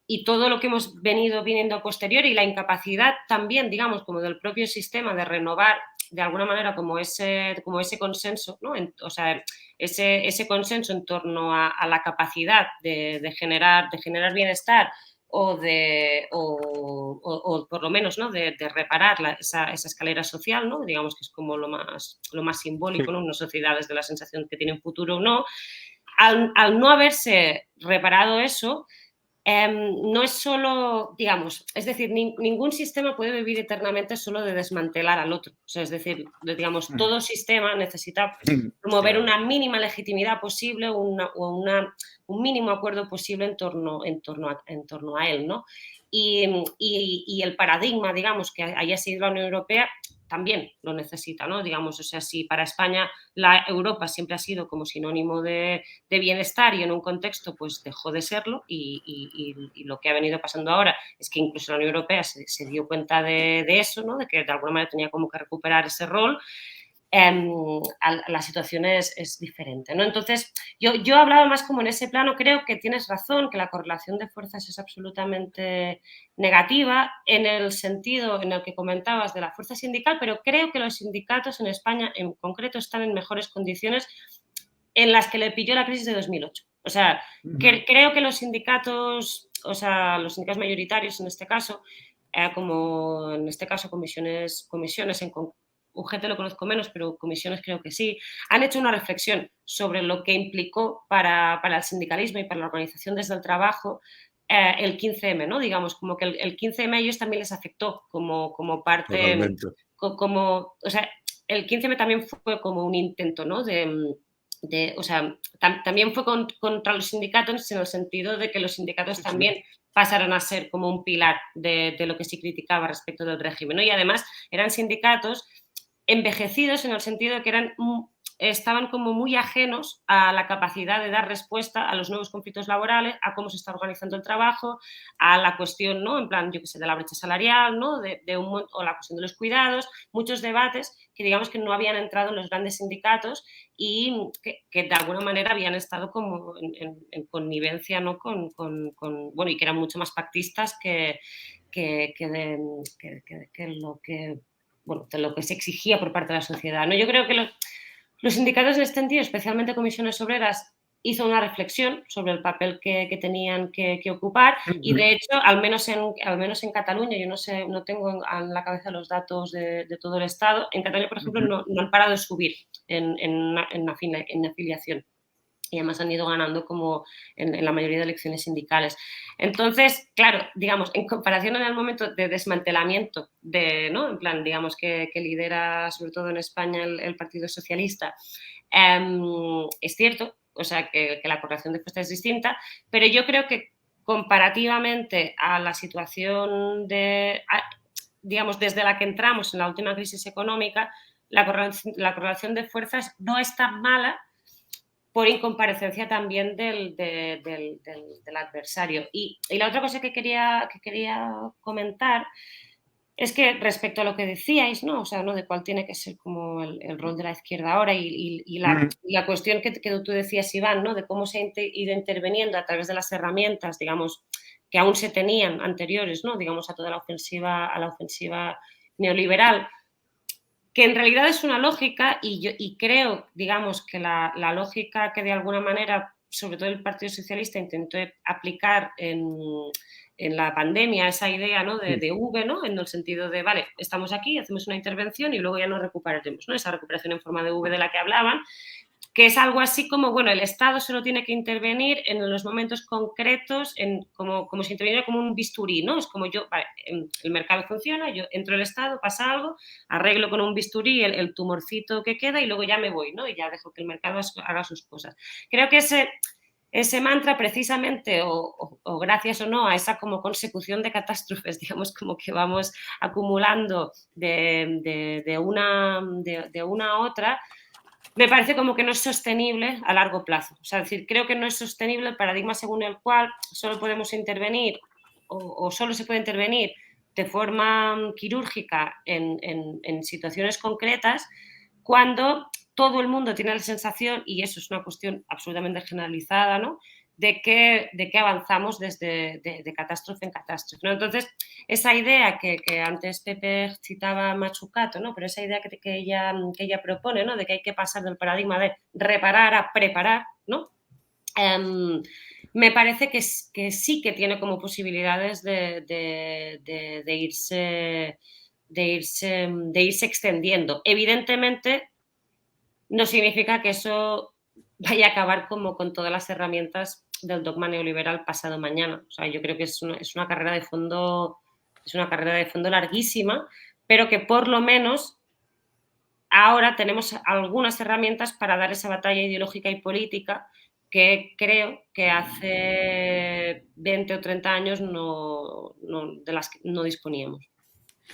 y todo lo que hemos venido viniendo a posteriori y la incapacidad también, digamos, como del propio sistema de renovar de alguna manera como ese consenso, ¿no? O sea, ese consenso en torno a la capacidad de generar bienestar o por lo menos, ¿no? de reparar esa escalera social, ¿no? Digamos que es como lo más simbólico, ¿no? Unas sociedades de la sensación que tienen futuro o no. Al no haberse reparado eso, no es solo, digamos, es decir, ningún sistema puede vivir eternamente solo de desmantelar al otro. O sea, es decir, digamos, todo sistema necesita promover una mínima legitimidad posible o un mínimo acuerdo posible en torno a él, ¿no? Y el paradigma, digamos, que haya sido la Unión Europea también lo necesita, ¿no? Digamos, o sea, si para España la Europa siempre ha sido como sinónimo de bienestar y en un contexto pues dejó de serlo y lo que ha venido pasando ahora es que incluso la Unión Europea se dio cuenta de eso, ¿no? De que de alguna manera tenía como que recuperar ese rol. La situación es diferente, ¿no? Entonces, yo hablaba más como en ese plano, creo que tienes razón, que la correlación de fuerzas es absolutamente negativa en el sentido en el que comentabas de la fuerza sindical, pero creo que los sindicatos en España en concreto están en mejores condiciones en las que le pilló la crisis de 2008. O sea, creo que los sindicatos, o sea, los sindicatos mayoritarios en este caso, como en este caso comisiones en UGT lo conozco menos, pero comisiones creo que sí, han hecho una reflexión sobre lo que implicó para el sindicalismo y para la organización desde el trabajo el 15M, ¿no? Digamos, como que el 15M a ellos también les afectó como parte... o sea, el 15M también fue como un intento, ¿no? O sea, también fue contra los sindicatos en el sentido de que los sindicatos también pasaron a ser como un pilar de lo que se criticaba respecto del régimen, ¿no? Y además eran sindicatos envejecidos en el sentido de que eran estaban como muy ajenos a la capacidad de dar respuesta a los nuevos conflictos laborales, a cómo se está organizando el trabajo, a la cuestión, ¿no? En plan, yo qué sé, de la brecha salarial, ¿no? O la cuestión de los cuidados, muchos debates que digamos que no habían entrado en los grandes sindicatos y que de alguna manera habían estado como en connivencia, ¿no? Bueno, y que eran mucho más pactistas de lo que se exigía por parte de la sociedad, ¿no? Yo creo que los sindicatos en este sentido, especialmente Comisiones Obreras, hizo una reflexión sobre el papel que tenían que ocupar y, de hecho, al menos en Cataluña, yo no sé, no tengo en la cabeza los datos de todo el Estado, en Cataluña, por ejemplo, no han parado de subir en afiliación. Y además han ido ganando como en la mayoría de elecciones sindicales. Entonces, claro, digamos, en comparación en el momento de desmantelamiento, ¿no? En plan, digamos, que lidera sobre todo en España el Partido Socialista, es cierto, o sea, que la correlación de fuerzas es distinta, pero yo creo que comparativamente a la situación digamos, desde la que entramos en la última crisis económica, la correlación de fuerzas no es tan mala, por incomparecencia también del adversario. Y la otra cosa que quería comentar es que respecto a lo que decíais, ¿no? O sea, ¿no? De cuál tiene que ser como el rol de la izquierda ahora y la cuestión que tú decías, Iván, ¿no? De cómo se ha ido interviniendo a través de las herramientas, digamos, que aún se tenían anteriores, ¿no? Digamos, a toda la ofensiva neoliberal, que en realidad es una lógica y creo, digamos, que la lógica que de alguna manera, sobre todo el Partido Socialista, intentó aplicar en la pandemia, esa idea, ¿no? de V, ¿no? En el sentido de, vale, estamos aquí, hacemos una intervención y luego ya nos recuperaremos, ¿no? Esa recuperación en forma de V de la que hablaban, que es algo así como, bueno, el Estado solo tiene que intervenir en los momentos concretos, como si interviniera como un bisturí, ¿no? Es como vale, el mercado funciona, yo entro al Estado, pasa algo, arreglo con un bisturí el tumorcito que queda y luego ya me voy, ¿no? Y ya dejo que el mercado haga sus cosas. Creo que ese mantra precisamente, o gracias o no a esa como consecución de catástrofes, digamos, como que vamos acumulando de una a otra, me parece como que no es sostenible a largo plazo. O sea, es decir, creo que no es sostenible el paradigma según el cual solo podemos intervenir o solo se puede intervenir de forma quirúrgica en situaciones concretas cuando todo el mundo tiene la sensación, y eso es una cuestión absolutamente generalizada, ¿no? de que avanzamos de catástrofe en catástrofe, ¿no? Entonces, esa idea que antes Pepe citaba Mazzucato, ¿no? Pero esa idea que ella propone, ¿no? De que hay que pasar del paradigma de reparar a preparar, ¿no? Me parece que sí que tiene como posibilidades de irse extendiendo. Evidentemente, no significa que eso vaya a acabar como con todas las herramientas del dogma neoliberal pasado mañana. O sea, yo creo que es una carrera de fondo, larguísima, pero que por lo menos ahora tenemos algunas herramientas para dar esa batalla ideológica y política que creo que hace 20 o 30 años de las que no disponíamos.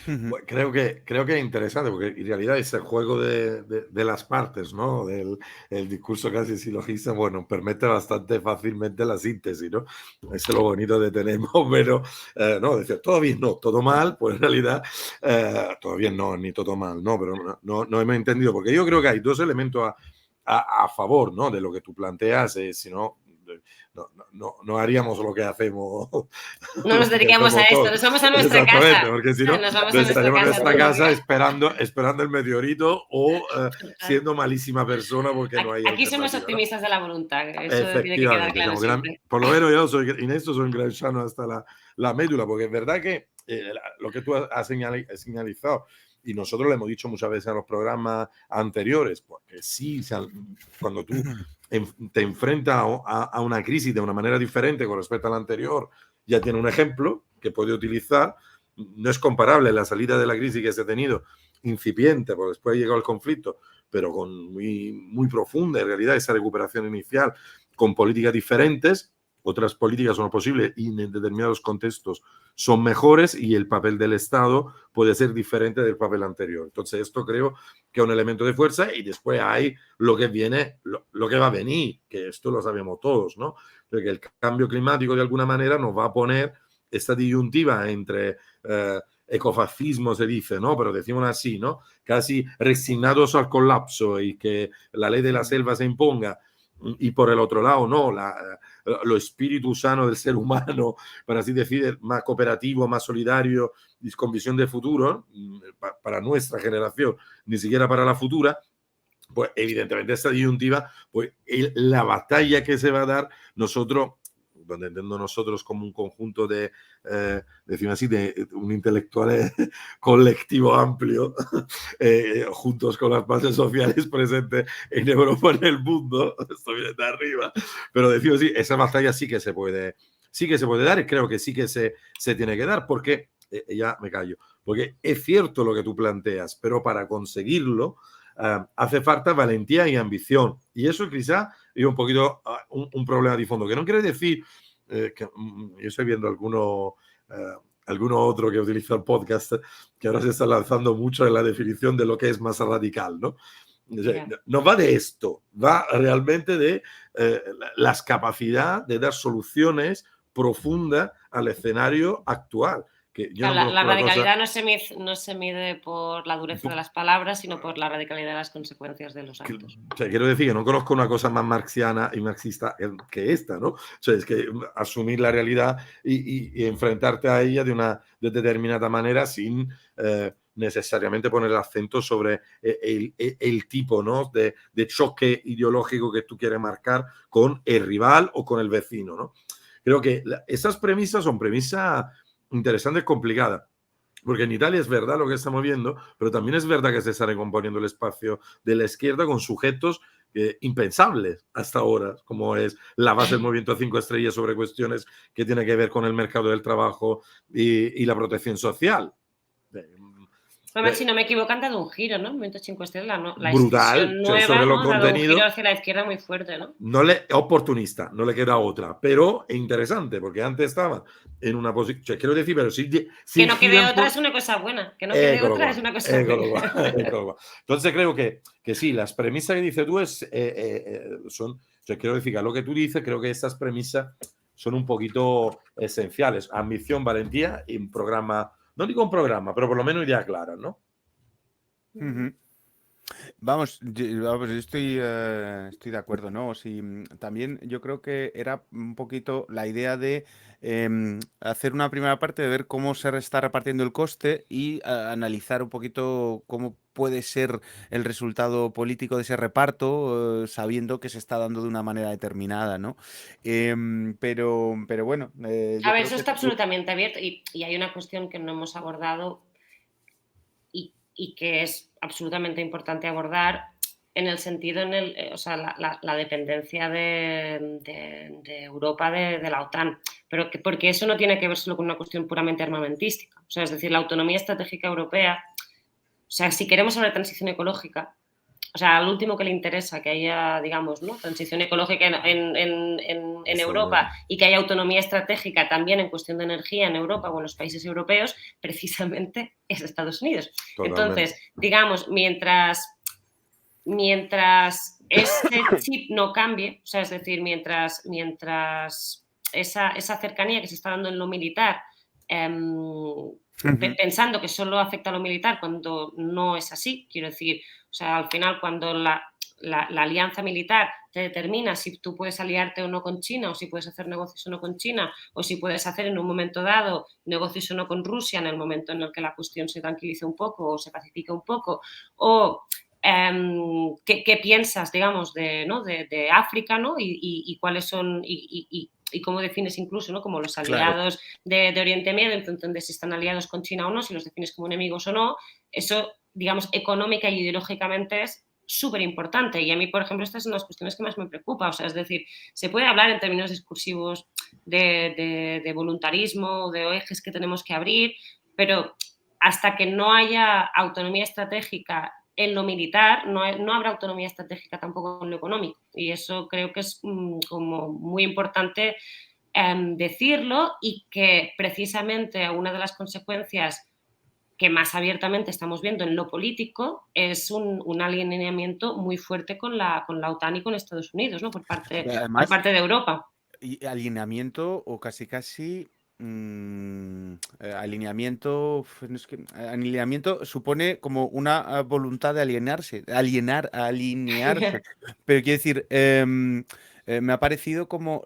Bueno, creo que es interesante porque en realidad ese juego de las partes, ¿no? El discurso casi silogista, bueno, permite bastante fácilmente la síntesis, ¿no? Eso es lo bonito de Tenemos, pero no, decir todo bien, no, todo mal, pues en realidad todo bien no, ni todo mal, no, pero no hemos entendido, porque yo creo que hay dos elementos a favor, ¿no? De lo que tú planteas, si no... No haríamos lo que hacemos. No nos dedicamos a esto, nos vamos a nuestra casa. Porque si no, estaremos en nuestra casa esperando el meteorito o siendo malísima persona porque no hay. Aquí somos optimistas de la voluntad. Eso tiene que quedar claro siempre. Por lo menos en esto soy granchano hasta la médula, porque es verdad que lo que tú has señalizado, y nosotros le hemos dicho muchas veces en los programas anteriores, porque sí, cuando tú te enfrentas a una crisis de una manera diferente con respecto a la anterior, ya tiene un ejemplo que puede utilizar. No es comparable la salida de la crisis que se ha tenido, incipiente, porque después llegó el conflicto, pero con muy profunda, en realidad, esa recuperación inicial, con políticas diferentes, otras políticas son posibles y en determinados contextos son mejores y el papel del Estado puede ser diferente del papel anterior. Entonces esto creo que es un elemento de fuerza y después hay lo que viene, lo que va a venir, que esto lo sabemos todos, ¿no? Porque el cambio climático de alguna manera nos va a poner esta disyuntiva entre ecofascismo, se dice, ¿no? Pero decimos así, ¿no? Casi resignados al colapso y que la ley de la selva se imponga. Y por el otro lado, no, lo espíritu sano del ser humano, para así decir, más cooperativo, más solidario y con visión de futuro, para nuestra generación, ni siquiera para la futura, pues evidentemente esta disyuntiva, pues la batalla que se va a dar, nosotros, donde entiendo nosotros como un conjunto de, decimos así, de un intelectual colectivo amplio, juntos con las bases sociales presentes en Europa y en el mundo, esto viene de arriba, pero decimos así, esa batalla sí que se puede dar y creo que sí que se tiene que dar, porque, ya me callo, porque es cierto lo que tú planteas, pero para conseguirlo hace falta valentía y ambición. Y eso quizá es un poquito un problema de fondo, que no quiere decir que yo estoy viendo alguno otro que utiliza el podcast que ahora se está lanzando mucho en la definición de lo que es más radical, ¿no? O sea, no va de esto, va realmente de las capacidades de dar soluciones profundas al escenario actual. Que yo claro, la radicalidad no se mide por la dureza de las palabras, sino por la radicalidad de las consecuencias de los actos. O sea, quiero decir que no conozco una cosa más marxiana y marxista que esta, ¿no? O sea, es que asumir la realidad y enfrentarte a ella de determinada manera sin necesariamente poner el acento sobre el tipo, ¿no? de choque ideológico que tú quieres marcar con el rival o con el vecino, ¿no? Creo que esas premisas son premisas interesantes, complicadas, porque en Italia es verdad lo que estamos viendo, pero también es verdad que se está recomponiendo el espacio de la izquierda con sujetos impensables hasta ahora, como es la base del movimiento 5 estrellas sobre cuestiones que tienen que ver con el mercado del trabajo y la protección social. Además, si no me equivoco, han dado un giro, ¿no? Movimiento 5 estrellas, la brutal, nueva, sobre los ¿no? Ha dado un contenidos. giro hacia la izquierda muy fuerte, ¿no? Oportunista, no le queda otra, pero interesante, porque antes estaba en una posición, quiero decir, pero sí que no quede otra es una cosa buena, que no quede otra es una cosa buena. Entonces creo que sí, las premisas que dices tú son, quiero decir que a lo que tú dices, creo que estas premisas son un poquito esenciales, ambición, valentía y un programa, no digo un programa, pero por lo menos ideas claras, ¿no? Vamos, yo estoy de acuerdo, ¿no? Sí, también yo creo que era un poquito la idea de hacer una primera parte de ver cómo se está repartiendo el coste y analizar un poquito cómo puede ser el resultado político de ese reparto, sabiendo que se está dando de una manera determinada, ¿no? Pero bueno. A ver, eso está absolutamente abierto y hay una cuestión que no hemos abordado y que es absolutamente importante abordar en el sentido, o sea, la dependencia de Europa de la OTAN, pero porque eso no tiene que ver solo con una cuestión puramente armamentística. O sea, es decir, la autonomía estratégica europea, o sea, si queremos hablar de transición ecológica, o sea, al último que le interesa que haya, digamos, ¿no? transición ecológica en Europa y que haya autonomía estratégica también en cuestión de energía en Europa o en los países europeos, precisamente es Estados Unidos. Totalmente. Entonces, digamos, mientras este chip no cambie, o sea, es decir, mientras esa cercanía que se está dando en lo militar, pensando que solo afecta a lo militar cuando no es así, quiero decir, o sea, al final cuando la alianza militar te determina si tú puedes aliarte o no con China, o si puedes hacer negocios o no con China, o si puedes hacer en un momento dado negocios o no con Rusia en el momento en el que la cuestión se tranquilice un poco o se pacifique un poco, o ¿qué piensas, digamos, de África, ¿no? Y cuáles son... Y cómo defines incluso, ¿no? Como los aliados de Oriente Medio, en función de si están aliados con China o no, si los defines como enemigos o no, eso, digamos, económica y ideológicamente es súper importante. Y a mí, por ejemplo, estas son las cuestiones que más me preocupan. O sea, es decir, se puede hablar en términos discursivos de voluntarismo, de ejes que tenemos que abrir, pero hasta que no haya autonomía estratégica en lo militar, no habrá autonomía estratégica tampoco en lo económico. Y eso creo que es como muy importante decirlo, y que precisamente una de las consecuencias que más abiertamente estamos viendo en lo político es un alineamiento muy fuerte con la OTAN y con Estados Unidos, ¿no? por parte de Europa. Y alineamiento o casi alineamiento, no es que, alineamiento supone como una voluntad de alinearse, pero quiero decir, me ha parecido como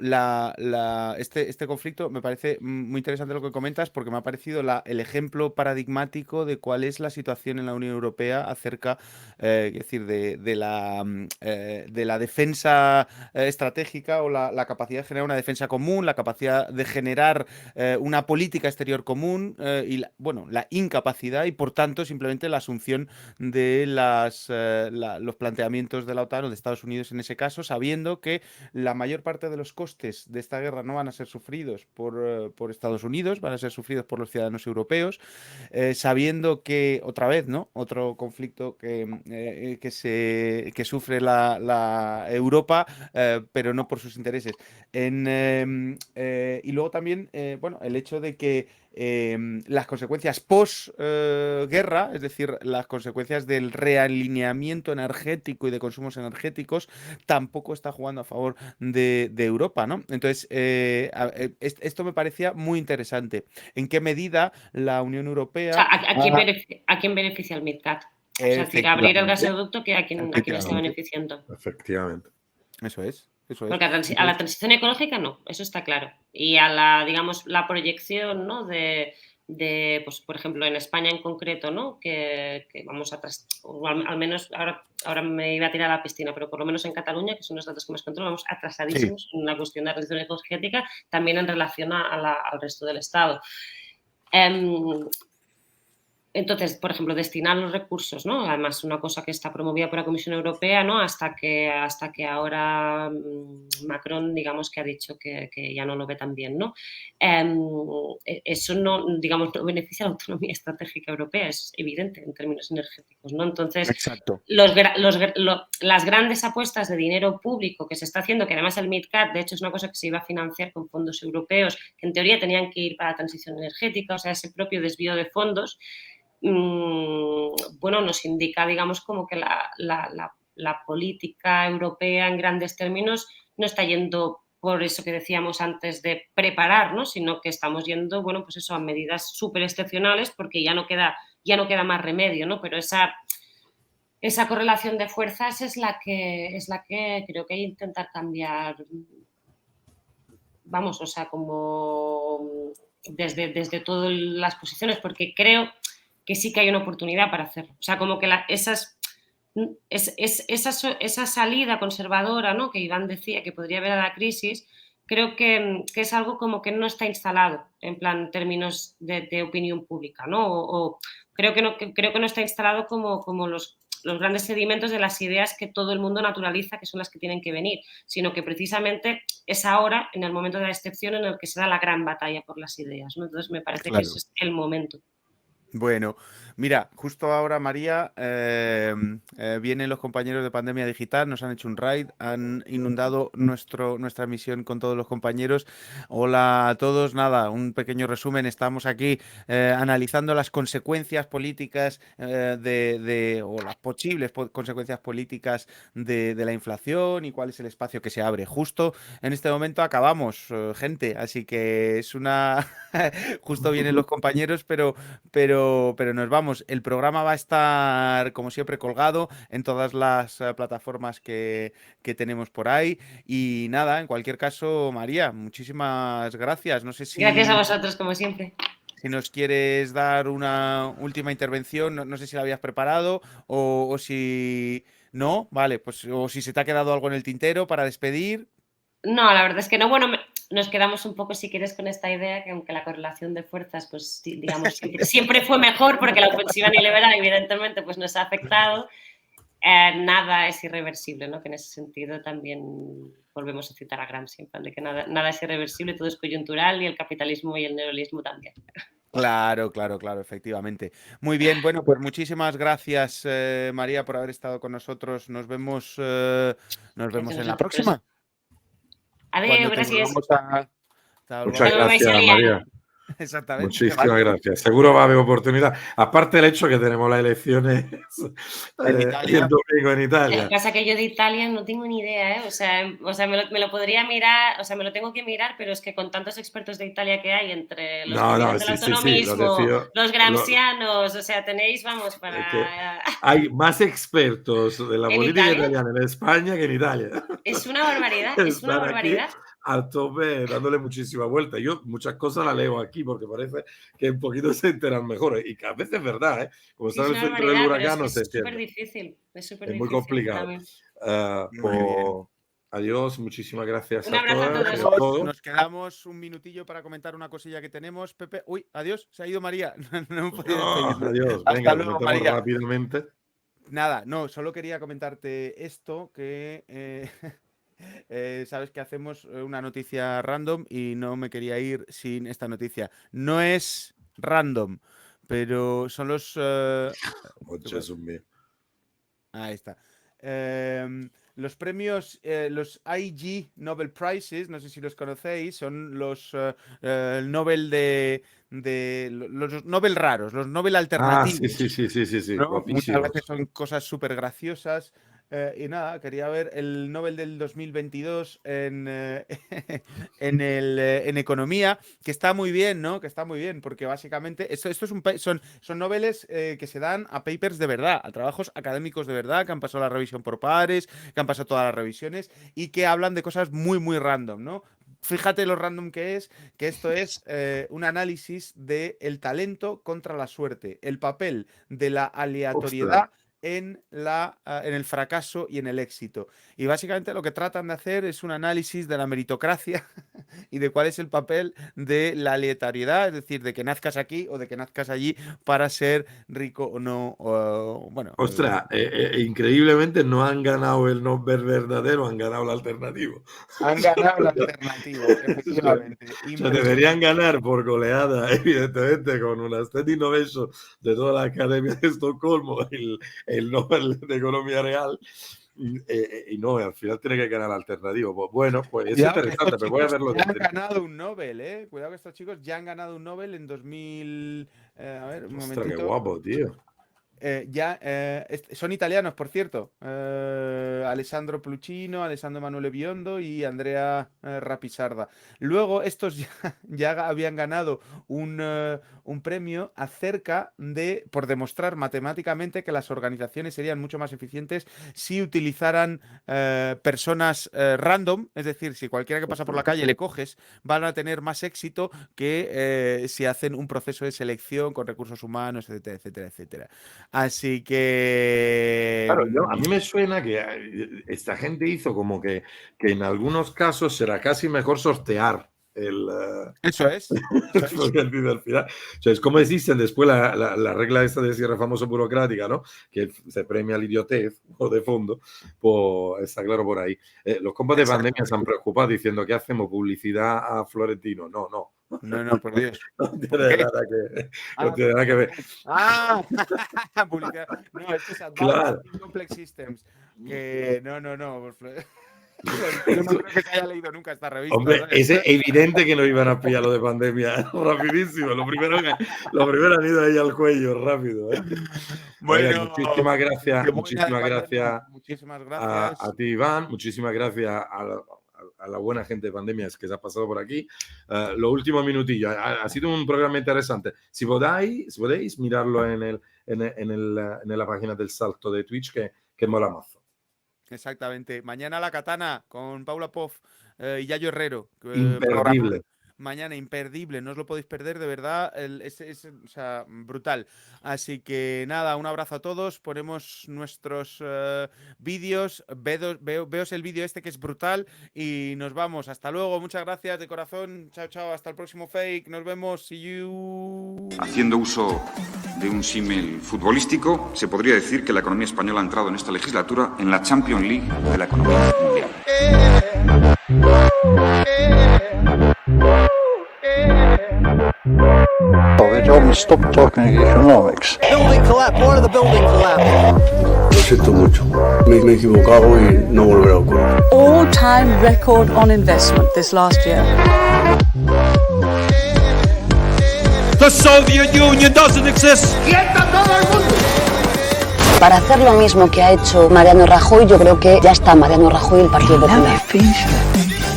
este conflicto, me parece muy interesante lo que comentas, porque me ha parecido el ejemplo paradigmático de cuál es la situación en la Unión Europea acerca, es decir, de la defensa estratégica, o la capacidad de generar una defensa común, la capacidad de generar una política exterior común, y la incapacidad y por tanto simplemente la asunción de los planteamientos de la OTAN o de Estados Unidos en ese caso, sabiendo que la mayor parte de los costes de esta guerra no van a ser sufridos por Estados Unidos, van a ser sufridos por los ciudadanos europeos, sabiendo que, otra vez, ¿no? Otro conflicto que sufre la Europa, pero no por sus intereses. Y luego también, el hecho de que las consecuencias post-guerra, es decir, las consecuencias del realineamiento energético y de consumos energéticos, tampoco está jugando a favor de Europa, ¿no? Entonces, esto me parecía muy interesante. ¿En qué medida la Unión Europea... O sea, ¿a quién beneficia el MidCat? O sea, es decir, abrir el gasoducto, ¿a quién está beneficiando? Efectivamente. Eso es. Porque a la transición ecológica no, eso está claro. Y a la proyección, ¿no? de pues, por ejemplo, en España en concreto, ¿no? Que vamos atrás, o al menos ahora me iba a tirar a la piscina, pero por lo menos en Cataluña, que son los datos que más controlo, vamos atrasadísimos en la cuestión de la transición ecológica, también en relación al resto del Estado. Entonces, por ejemplo, destinar los recursos, ¿no? Además, una cosa que está promovida por la Comisión Europea, ¿no? Hasta que ahora Macron, digamos, que ha dicho que ya no lo ve tan bien, ¿no? Eso no, digamos, no beneficia a la autonomía estratégica europea, es evidente en términos energéticos, ¿no? Entonces, exacto. Las grandes apuestas de dinero público que se está haciendo, que además el MidCat, de hecho, es una cosa que se iba a financiar con fondos europeos, que en teoría tenían que ir para la transición energética, o sea, ese propio desvío de fondos, nos indica, digamos, como que la política europea en grandes términos no está yendo por eso que decíamos antes de preparar, ¿no? Sino que estamos yendo, pues eso, a medidas súper excepcionales, porque ya no queda más remedio, ¿no? Pero esa correlación de fuerzas es la que creo que hay que intentar cambiar, o sea, como desde todas las posiciones, porque creo que sí que hay una oportunidad para hacerlo. O sea, como que esa salida conservadora, ¿no? Que Iván decía que podría haber a la crisis, creo que es algo como que no está instalado en términos de opinión pública, ¿no? O creo que no está instalado como los grandes sedimentos de las ideas que todo el mundo naturaliza, que son las que tienen que venir, sino que precisamente es ahora, en el momento de la excepción, en el que se da la gran batalla por las ideas, ¿no? Entonces me parece que ese es el momento. Bueno, mira, justo ahora, María, vienen los compañeros de Pandemia Digital, nos han hecho un raid, han inundado nuestra emisión con todos los compañeros. Hola a todos, nada, un pequeño resumen. Estamos aquí analizando las consecuencias políticas o las posibles consecuencias políticas de la inflación y cuál es el espacio que se abre. Justo en este momento acabamos, gente, así que es una... Justo vienen los compañeros, pero nos vamos. El programa va a estar, como siempre, colgado en todas las plataformas que tenemos por ahí. Y nada, en cualquier caso, María, muchísimas gracias. No sé si... Gracias a vosotros, como siempre. Si nos quieres dar una última intervención, no sé si la habías preparado o si no, vale, pues o si se te ha quedado algo en el tintero para despedir. No, la verdad es que no. Bueno, nos quedamos un poco, si quieres, con esta idea que aunque la correlación de fuerzas, pues digamos, siempre fue mejor porque la ofensiva neoliberal evidentemente pues nos ha afectado, nada es irreversible, ¿no? Que en ese sentido también volvemos a citar a Gramsci, en plan de que nada es irreversible, todo es coyuntural y el capitalismo y el neoliberalismo también. Claro, efectivamente. Muy bien, bueno, pues muchísimas gracias, María, por haber estado con nosotros. Nos vemos en la próxima. Adiós, gracias. Muchas gracias, María. Exactamente. Muchísimas gracias. Seguro va a haber oportunidad. Aparte del hecho que tenemos las elecciones el domingo en Italia. Lo que pasa es que yo de Italia no tengo ni idea, ¿eh? O sea me lo podría mirar, o sea, me lo tengo que mirar, pero es que con tantos expertos de Italia que hay entre los del autonomismo, los gramscianos, o sea, tenéis, vamos, para... Hay más expertos de la política italiana en España que en Italia. Es una barbaridad, es una barbaridad. Al tope, dándole muchísima vuelta. Yo muchas cosas las leo aquí porque parece que un poquito se enteran mejor. Y que a veces es verdad, ¿eh? Como está en el centro del huracán, no se entiende. Es súper difícil. Es muy complicado. Adiós, muchísimas gracias a todos. Nos quedamos un minutillo para comentar una cosilla que tenemos, Pepe. Uy, adiós, se ha ido María. Adiós, venga, luego, María. Rápidamente. Nada, no, solo quería comentarte esto, que... sabes que hacemos una noticia random y no me quería ir sin esta noticia. No es random, pero son los... Ahí está. Los premios, los IG Nobel Prizes, no sé si los conocéis, son los Nobel los Nobel raros, los Nobel alternativos. Sí. ¿No? Muchas veces son cosas súper graciosas. Y nada, quería ver el Nobel del 2022 en economía, que está muy bien, ¿no? Que está muy bien, porque básicamente esto es son Nobeles que se dan a papers de verdad, a trabajos académicos de verdad, que han pasado la revisión por pares, que han pasado todas las revisiones y que hablan de cosas muy, muy random, ¿no? Fíjate lo random que esto es un análisis del talento contra la suerte, el papel de la aleatoriedad en el fracaso y en el éxito. Y básicamente lo que tratan de hacer es un análisis de la meritocracia y de cuál es el papel de la aleatoriedad, es decir, de que nazcas aquí o de que nazcas allí para ser rico o no. Bueno. Ostras, increíblemente no han ganado el Nobel verdadero, han ganado el alternativo. Han ganado el alternativo, efectivamente. O sea, deberían ganar por goleada, evidentemente, con una standing innovation de toda la Academia de Estocolmo, el Nobel de Economía Real, y no, al final tiene que ganar el alternativo. Pues bueno, pues es interesante, pero voy a verlo. Ya han ganado un Nobel, Cuidado que estos chicos ya han ganado un Nobel en 2000... a ver, un momentito. Ostras, qué guapo, tío. Son italianos, por cierto. Alessandro Pluchino, Alessandro Emanuele Biondo y Andrea Rapisarda. Luego estos ya habían ganado un premio por demostrar matemáticamente que las organizaciones serían mucho más eficientes si utilizaran personas random, es decir, si cualquiera que pasa por la calle le coges, van a tener más éxito que si hacen un proceso de selección con recursos humanos, etcétera, etcétera, etcétera. Así que... Claro, a mí me suena que esta gente hizo como que en algunos casos será casi mejor sortear Eso es. Porque al final, o sea, es como existen después la regla esta de cierre famoso burocrática, ¿no? Que se premia la idiotez o de fondo, pues está claro por ahí. Los compas de pandemia se han preocupado diciendo que hacemos publicidad a Florentino. No, por Dios. No tiene nada que ver. Publicidad. No, esto es Advanced Complex Systems. Que no. Yo no creo que se haya leído nunca esta revista. Hombre, es evidente que no iban a pillar lo de pandemia rapidísimo. Lo primero han ido ahí al cuello, rápido. Bueno, muchísimas gracias a ti, Iván. Muchísimas gracias a la buena gente de pandemia que se ha pasado por aquí. Los últimos minutillos. Ha sido un programa interesante. Si podéis mirarlo en la página del Salto de Twitch, que mola mazo. Exactamente. Mañana la katana con Paula Poff y Yayo Herrero. Imperdible. Mañana, imperdible. No os lo podéis perder, de verdad. O sea, brutal. Así que nada, un abrazo a todos. Ponemos nuestros vídeos. Veos el vídeo que es brutal. Y nos vamos. Hasta luego. Muchas gracias de corazón. Chao, chao. Hasta el próximo Fake. Nos vemos. See you. Haciendo uso de un símil futbolístico, se podría decir que la economía española ha entrado en esta legislatura en la Champions League de la economía mundial. Stop talking economics. Building collapse. Part of the building collapse. Lo siento mucho. Me he equivocado y no volverá a ocurrir. All-time record on investment this last year. The Soviet Union doesn't exist. Para hacer lo mismo que ha hecho Mariano Rajoy, yo creo que ya está Mariano Rajoy y el Partido Popular.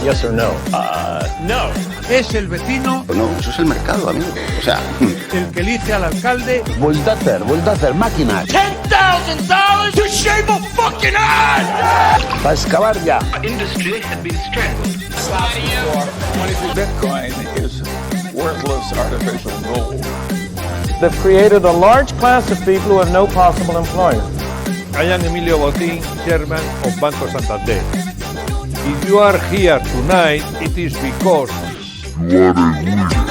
Yes or no? No. Es el vecino No, eso es el mercado, amigo. O sea, el que elige al alcalde. Vuelta a hacer máquinas. $10,000 to shave a fucking head. Para excavar ya. Industry had been strangled. Bitcoin is worthless artificial gold. They've created a large class of people who have no possible employment. I am Emilio Botín, chairman of Banco Santander. If you are here tonight, it is because You are a winner.